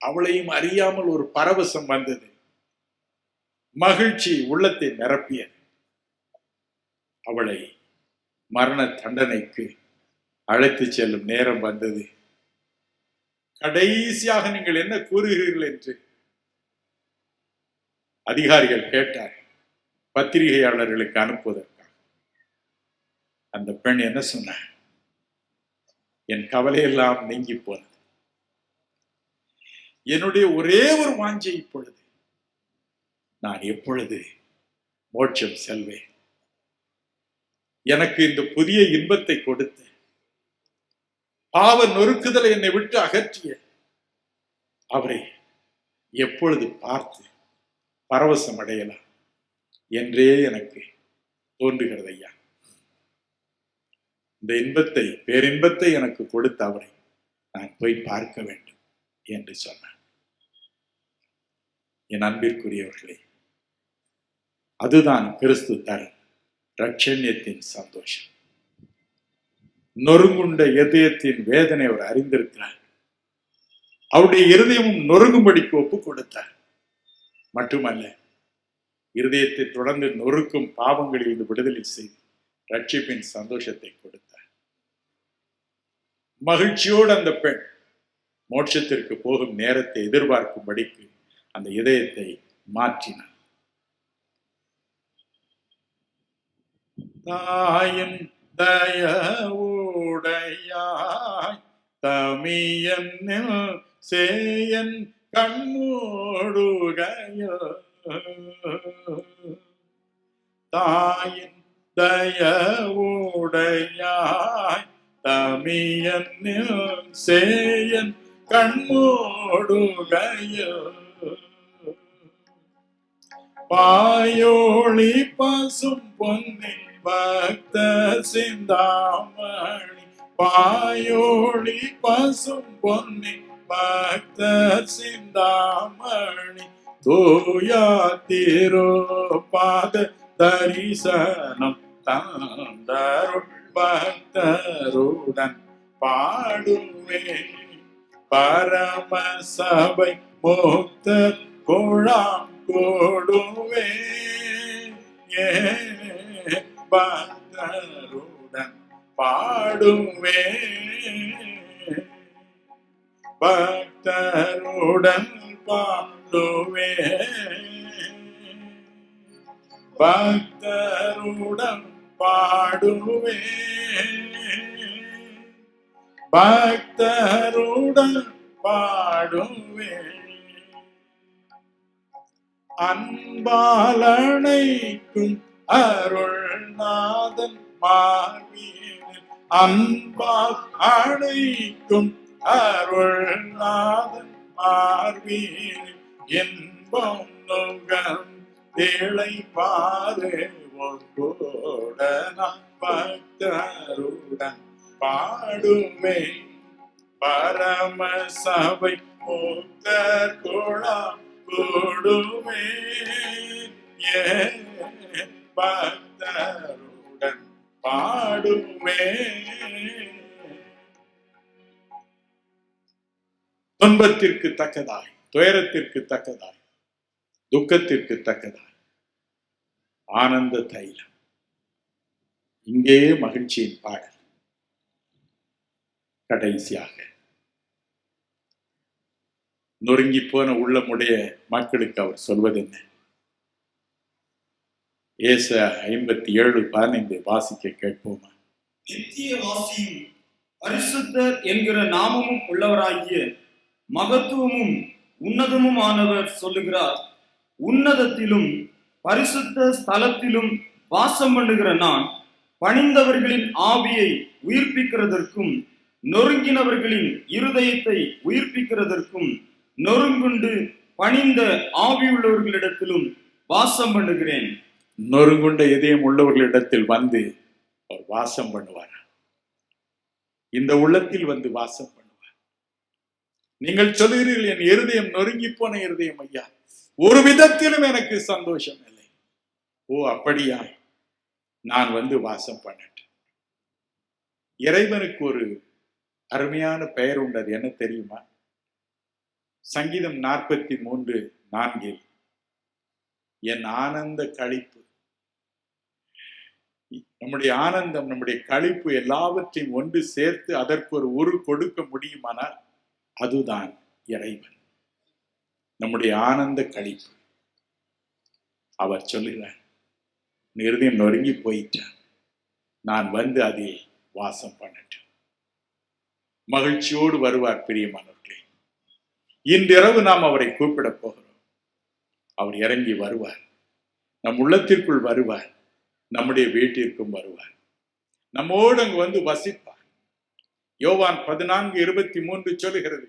S1: அவளையும் அறியாமல் ஒரு பரவசம் வந்தது. மகிழ்ச்சி உள்ளத்தை நிரப்பியது. அவளை மரண தண்டனைக்கு அழைத்து செல்லும் நேரம் வந்தது. கடைசியாக நீங்கள் என்ன கூறுகிறீர்கள் என்று அதிகாரிகள் கேட்டார், பத்திரிகையாளர்களுக்கு அனுப்புவதற்காக. அந்த பெண் என்ன சொன்னார்? என் கவலையெல்லாம் நீங்கி போனது. என்னுடைய ஒரே ஒரு வாஞ்சை இப்பொழுது, நான் எப்பொழுது மோட்சம் செல்வேன், எனக்கு இந்த புதிய இன்பத்தை கொடுத்த, பாவ நொறுக்குதலை என்னை விட்டு அகற்றிய அவரை எப்பொழுது பார்த்து பரவசம் அடையலாம் என்றே எனக்கு தோன்றுகிறது ஐயா. இந்த இன்பத்தை, பேரின்பத்தை எனக்கு கொடுத்த அவரை நான் போய் பார்க்க வேண்டும் என்று சொன்னார். என் அன்பிற்குரியவர்களே, அதுதான் கிறிஸ்து தரும் ரட்சண்யத்தின் சந்தோஷம். நொறுங்குண்ட இதயத்தின் வேதனை அவர் அறிந்திருக்கிறார். அவருடைய இருதயமும் நொறுங்கும்படிக்கு ஒப்புக் கொடுத்தார். மட்டுமல்ல, இருதயத்தை தொடர்ந்து நொறுக்கும் பாவங்களில் இருந்து விடுதலை செய்து ரட்சிப்பின் சந்தோஷத்தை கொடுத்தார். மகிழ்ச்சியோடு அந்த பெண் மோட்சத்திற்கு போகும் நேரத்தை எதிர்பார்க்கும்படிக்கு அந்த இதயத்தை மாற்றினார். தாயின் தயவுடையாய் தமியன் சேயன் கண்மூடுகையோ, தாயின் தயவுடையாய் தமியன் சேயன் கண்மூடுகையோ, பாயோளி பசும் பொன்னி பக்த சிந்தாமணி, பாயோளி பசும் பொன்னி பக்த சிந்தாமணி, தூயா திரு பாத தரிசனம் தந்தருள் பக்தருடன் பாடுவே, பரம சபை முக்த குழாம் கொடுவே, பக்தருடன் பாடுவே, பக்தருடன் பாடுவே, பக்தருடன் பாடுவே, பக்தருடன் பாடுவே, அன்பாலனைக்கும் அருள்நாதன் மார்பீனில், அன்பால் அணைக்கும் அருள்நாதன் மார்பீனில், இன்பம் நுகம் திளை பாரு கூட பக்தருடன் பாடுவே, பரம சபை முக்தர் குழாம் கொடுவே, பக்தருடன் பாடுவே. துன்பத்திற்கு தக்கதாய், துயரத்திற்கு தக்கதாய், துக்கத்திற்கு தக்கதாய் ஆனந்த தைலம். இங்கே மகிழ்ச்சியின் பாடல். கடைசியாக நொறுங்கி போன உள்ளமுடைய மக்களுக்கு அவர் சொல்வது என்ன? ஏசாயா 57:15 வாசிக்க கேட்போமா?
S2: நித்திய வாசியும் பரிசுத்தர் என்கிற நாமமும் உள்ளவராகிய மகத்துவமும் உன்னதமுமானவர் சொல்லுகிறார், உன்னதத்திலும் பரிசுத்த ஸ்தலத்திலும் வாசம் பண்ணுகிற நான் பணிந்தவர்களின் ஆவியை உயிர்ப்பிக்கிறதற்கும் நொறுங்கினவர்களின் இருதயத்தை உயிர்ப்பிக்கிறதற்கும் நொறுங்குண்டு பணிந்த ஆவி உள்ளவர்களிடத்திலும் வாசம் பண்ணுகிறேன்.
S1: நொறுங்குண்ட இதயம் உள்ளவர்களிடத்தில் வந்து அவர் வாசம் பண்ணுவார். இந்த உள்ளத்தில் வந்து வாசம் பண்ணுவார். நீங்கள் சொல்லுகிறீர்கள், என் இருதயம் நொறுங்கி போன இருதயம் ஐயா, ஒரு விதத்திலும் எனக்கு சந்தோஷம் இல்லை. ஓ அப்படியா, நான் வந்து வாசம் பண்ணட்டும். இறைவனுக்கு ஒரு அருமையான பெயர் உண்டது, என்ன தெரியுமா? சங்கீதம் 43:4 என் ஆனந்த களிப்பு. நம்முடைய ஆனந்தம், நம்முடைய களிப்பு எல்லாவற்றையும் ஒன்று சேர்த்து அதற்கு ஒரு உரு கொடுக்க முடியுமானால் அதுதான் இறைவன். நம்முடைய ஆனந்த களிப்பு. அவர் சொல்லுகிறார், இருதயம் நொறுங்கி போயிட்டான், நான் வந்து அதில் வாசம் பண்ணட்டும். மகிழ்ச்சியோடு வருவார். பிரியமானவர்களே, இன்றிரவு நாம் அவரை கூப்பிட போகிறோம். அவர் இறங்கி வருவார், நம் உள்ளத்திற்குள் வருவார், நம்முடைய வீட்டிற்கும் வருவார். நம்மோடு அங்கு வந்து வசிப்பார். யோவான் 14:23 சொல்லுகிறது,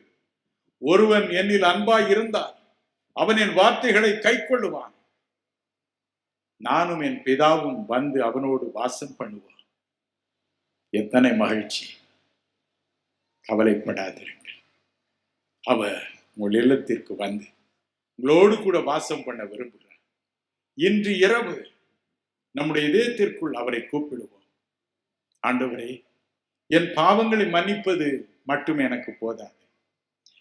S1: ஒருவன் என்னில் அன்பாய் இருந்தால் அவன் என் வார்த்தைகளை கைக்கொள்ளுவான், நானும் என் பிதாவும் வந்து அவனோடு வாசம் பண்ணுவான். எத்தனை மகிழ்ச்சி! கவலைப்படாதிருங்கள். அவர் உங்கள் இல்லத்திற்கு வந்து உங்களோடு கூட வாசம் பண்ண விரும்புகிறார். இன்று இரவு நம்முடைய இதயத்திற்குள் அவரை கூப்பிடுவோம். ஆண்டவரே, என் பாவங்களை மன்னிப்பது மட்டும் எனக்கு போதாது,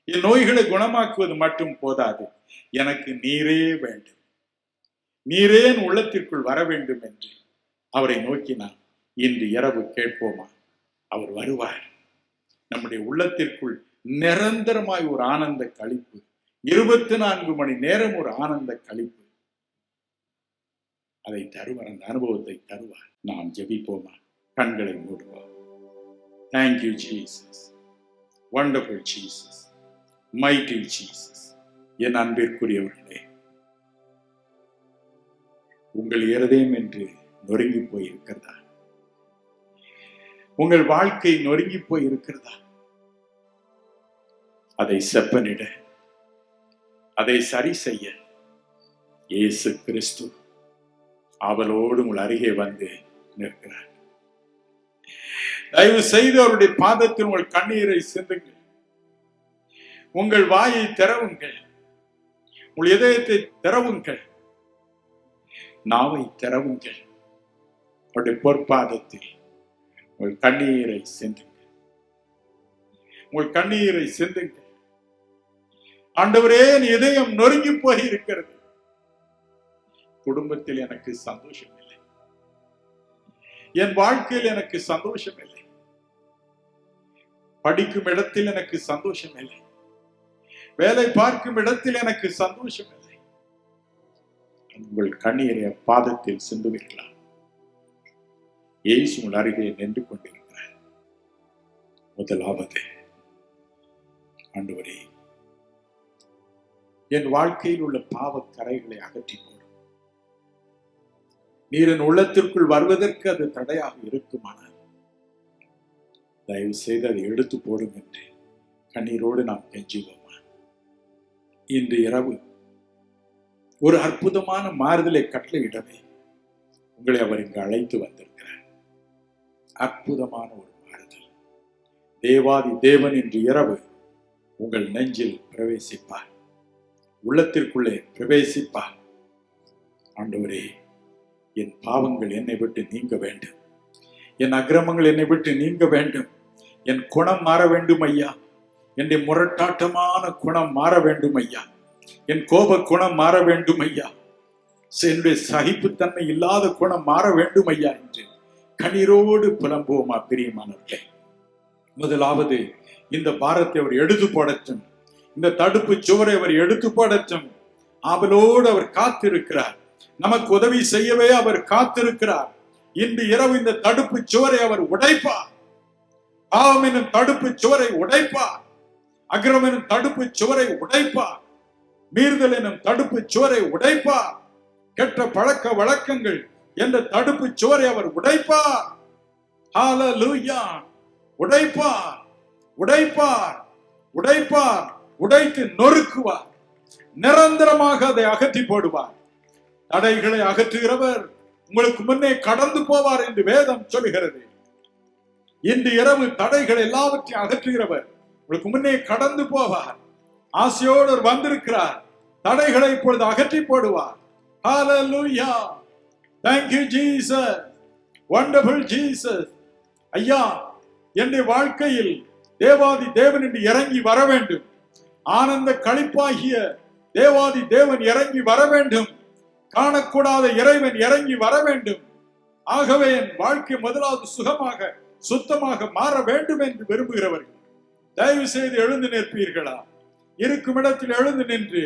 S1: என் நோய்களை குணமாக்குவது மட்டும் போதாது, எனக்கு நீரே வேண்டும், நீரே என் உள்ளத்திற்குள் வர வேண்டும் என்று அவரை நோக்கி நாம் இன்று இரவு கேட்போமா? அவர் வருவார். நம்முடைய உள்ளத்திற்குள் நிரந்தரமாய் ஒரு ஆனந்த களிப்பு, 24 மணி நேரம் ஒரு ஆனந்த களிப்பு, அதை தருவார். அந்த அனுபவத்தை தருவார். நாம் ஜெபிப்போமா? கண்களை மூடுவோம். Thank you, Jesus. Wonderful Jesus. Mighty Jesus. என் அன்பிற்குரியவர்களே, உங்கள் இருதயம் என்று நொறுங்கி போய் இருக்கிறதா? உங்கள் வாழ்க்கை நொறுங்கி போய் இருக்கிறதா? அதை செப்பனிட, அதை சரி செய்ய இயேசு கிறிஸ்து அவளோடு உங்கள் அருகே வந்து நிற்கிறார். தயவு செய்து அவருடைய பாதத்தில் உங்கள் கண்ணீரை சிந்துங்கள். உங்கள் வாயை திறவுங்கள், உங்கள் இதயத்தை திறவுங்கள், நாவை திறவுங்கள். அவருடைய பொற்பாதத்தில் உங்கள் கண்ணீரை சிந்துங்கள், உங்கள் கண்ணீரை சிந்துங்கள். ஆண்டவரே, என் இதயம் நொறுங்கி போய் இருக்கிறது. குடும்பத்தில் எனக்கு சந்தோஷம் இல்லை, என் வாழ்க்கையில் எனக்கு சந்தோஷம் இல்லை, படிக்கும் இடத்தில் எனக்கு சந்தோஷம் இல்லை, வேலை பார்க்கும் இடத்தில் எனக்கு சந்தோஷம் இல்லை. உங்கள் கண்ணீரை பாதத்தில் சிந்துவீர்களா? இயேசு உங்கள் அருகே நின்று கொண்டிருக்கிறார். முதலாவது, ஆண்டவரே, என் வாழ்க்கையில் உள்ள பாவக்கரைகளை அகற்றி போடும். நீர் என் உள்ளத்திற்குள் வருவதற்கு அது தடையாக இருக்குமானால் தயவு செய்து அதை எடுத்து போடும் என்று கண்ணீரோடு நாம் கெஞ்சுவோமா? இன்று இரவு ஒரு அற்புதமான மாறுதலை கட்டளையிடவே உங்களை அவர் இங்கு அழைத்து வந்திருக்கிறார். அற்புதமான ஒரு மாறுதல். தேவாதி தேவன் இன்று இரவு உங்கள் நெஞ்சில் பிரவேசிப்பார், உள்ளத்திற்குள்ளே பிரவேசிப்பார். ஆண்டவரே, என் பாவங்கள் என்னை விட்டு நீங்க வேண்டும், என் அக்கிரமங்கள் என்னை விட்டு நீங்க வேண்டும், என் குணம் மாற வேண்டும் ஐயா, என்னுடைய முரட்டாட்டமான குணம் மாற வேண்டும் ஐயா, என் கோப குணம் மாற வேண்டும் ஐயா, என்னுடைய சகிப்புத்தன்மை இல்லாத குணம் மாற வேண்டும் ஐயா என்று கண்ணீரோடு புலம்புவோமா? பிரியமானவர்களே, முதலாவது இந்த பாரத்தை அவர் எடுத்து போடட்டும், இந்த தடுப்பு சுவரை அவர் எடுத்து போடட்டும். அவளோடு அவர் காத்திருக்கிறார், நமக்கு உதவி செய்யவே அவர் காத்திருக்கிறார். இன்று இரவு இந்த தடுப்பு சுவரை அவர் உடைப்பார். பாவம் எனும் தடுப்பு சுவரை உடைப்பார், அக்கிரமம் எனும் தடுப்பு சுவரை உடைப்பார், மீறுதல் எனும் தடுப்பு சுவரை உடைப்பார், கெட்ட பழக்க வழக்கங்கள் என்ற தடுப்பு சுவரை அவர் உடைப்பார். ஹல்லேலூயா! உடைப்பார், உடைப்பார், உடைப்பார், உடைத்து நொறுக்குவார், நிரந்தரமாக அதை அகற்றி போடுவார். தடைகளை அகற்றுகிறவர் உங்களுக்கு முன்னே கடந்து போவார் என்று வேதம் சொல்கிறது. இன்று இரவு தடைகள் எல்லாவற்றையும் அகற்றுகிறவர் உங்களுக்கு முன்னே கடந்து போவார். ஆசையோடு வந்திருக்கிறார், தடைகளை இப்பொழுது அகற்றி போடுவார். ஹல்லேலூயா! Thank you Jesus. Wonderful Jesus. ஐயா, என்னுடைய வாழ்க்கையில் தேவாதி தேவன் என்று இறங்கி வர வேண்டும். ஆனந்த களிப்பாகிய தேவாதி தேவன் இறங்கி வர வேண்டும். காணக்கூடாத இறைவன் இறங்கி வர வேண்டும். ஆகவே என் வாழ்க்கை முதலாவது சுகமாக சுத்தமாக மாற வேண்டும் என்று விரும்புகிறவர்கள் தயவு செய்து எழுந்து நிற்பீர்களா? இருக்கும் இடத்தில் எழுந்து நின்று,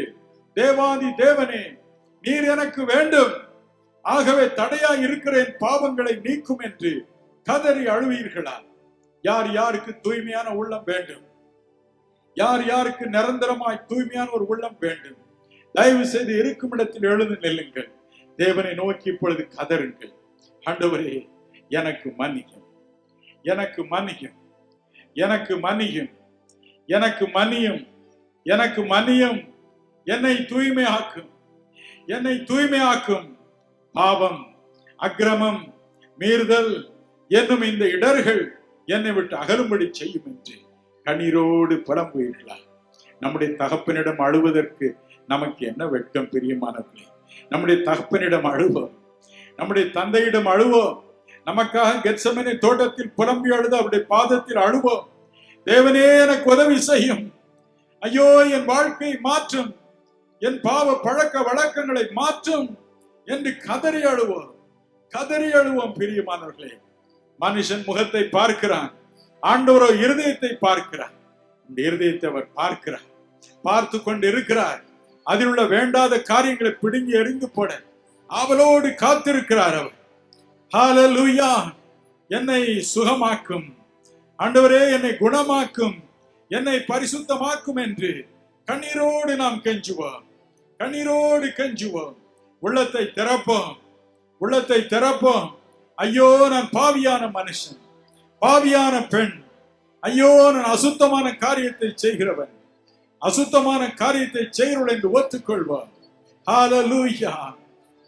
S1: தேவாதி தேவனே, நீர் எனக்கு வேண்டும், ஆகவே தடையாய் இருக்கிற என் பாவங்களை நீக்கும் என்று கதறி அழுவீர்களா? யார் யாருக்கு தூய்மையான உள்ளம் வேண்டும்? யார் யாருக்கு நிரந்தரமாய் தூய்மையான ஒரு உள்ளம் வேண்டும்? தயவு செய்து இருக்கும் இடத்தில் எழுந்து நில்லுங்கள். தேவனை நோக்கி இப்பொழுது கதறுங்கள். ஆண்டவரே, எனக்கு மன்னிக்கும், எனக்கு மன்னியும், எனக்கு மன்னியும், எனக்கு மன்னியும், எனக்கு மன்னியும், என்னை தூய்மையாக்கும், என்னை தூய்மையாக்கும். பாவம், அக்கிரமம், மீறுதல் என்னும் இந்த இடர்கள் என்னை விட்டு அகலும்படி செய்யும் என்று கண்ணீரோடு புலம்புகிறார். நம்முடைய தகப்பனிடம் அழுவதற்கு நமக்கு என்ன வெட்கம் பிரியமானவர்களே. நம்முடைய தகப்பனிடம் அழுவோம், நம்முடைய தந்தையிடம் அழுவோம். நமக்காக கெத்செமனே தோட்டத்தில் புலம்பி அழுது அவருடைய பாதத்தில் அழுவோம். தேவனே எனக்கு உதவி செய்யும், ஐயோ என் வாழ்க்கையை மாற்றும், என் பாவ பழக்க வழக்கங்களை மாற்றும் என்று கதறி அழுவோம், கதறி அழுவோம் பிரியமானவர்களே. மனுஷன் முகத்தை பார்க்கிறான், ஆண்டவரோ இருதயத்தை பார்க்கிறார். இந்த இருதயத்தை அவர் பார்க்கிறார், பார்த்து கொண்டு இருக்கிறார். அதில் உள்ள வேண்டாத காரியங்களை பிடுங்கி எறிந்து போட அவளோடு காத்திருக்கிறார் அவர். ஹல்லேலூயா. என்னை சுகமாக்கும் ஆண்டவரே, என்னை குணமாக்கும், என்னை பரிசுத்தமாக்கும் என்று கண்ணீரோடு நாம் கெஞ்சுவோம், கண்ணீரோடு கெஞ்சுவோம். உள்ளத்தை திறப்போம், உள்ளத்தை திறப்போம். ஐயோ நான் பாவியான மனுஷன், பாவியான பெண், ஐயோ நான் அசுத்தமான காரியத்தை செய்கிறவன், அசுத்தமான காரியத்தை செய்கிறவள் என்று ஒத்துக்கொள்வார். ஹல்லேலூயா.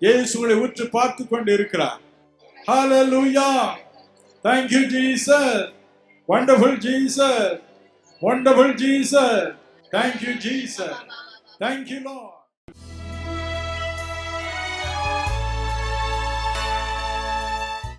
S1: இயேசுவை உற்று பார்த்து கொண்டு இருக்கிறார். ஹல்லேலூயா. Thank you Jesus. Wonderful Jesus. Wonderful Jesus. Thank you Jesus. Thank you Lord.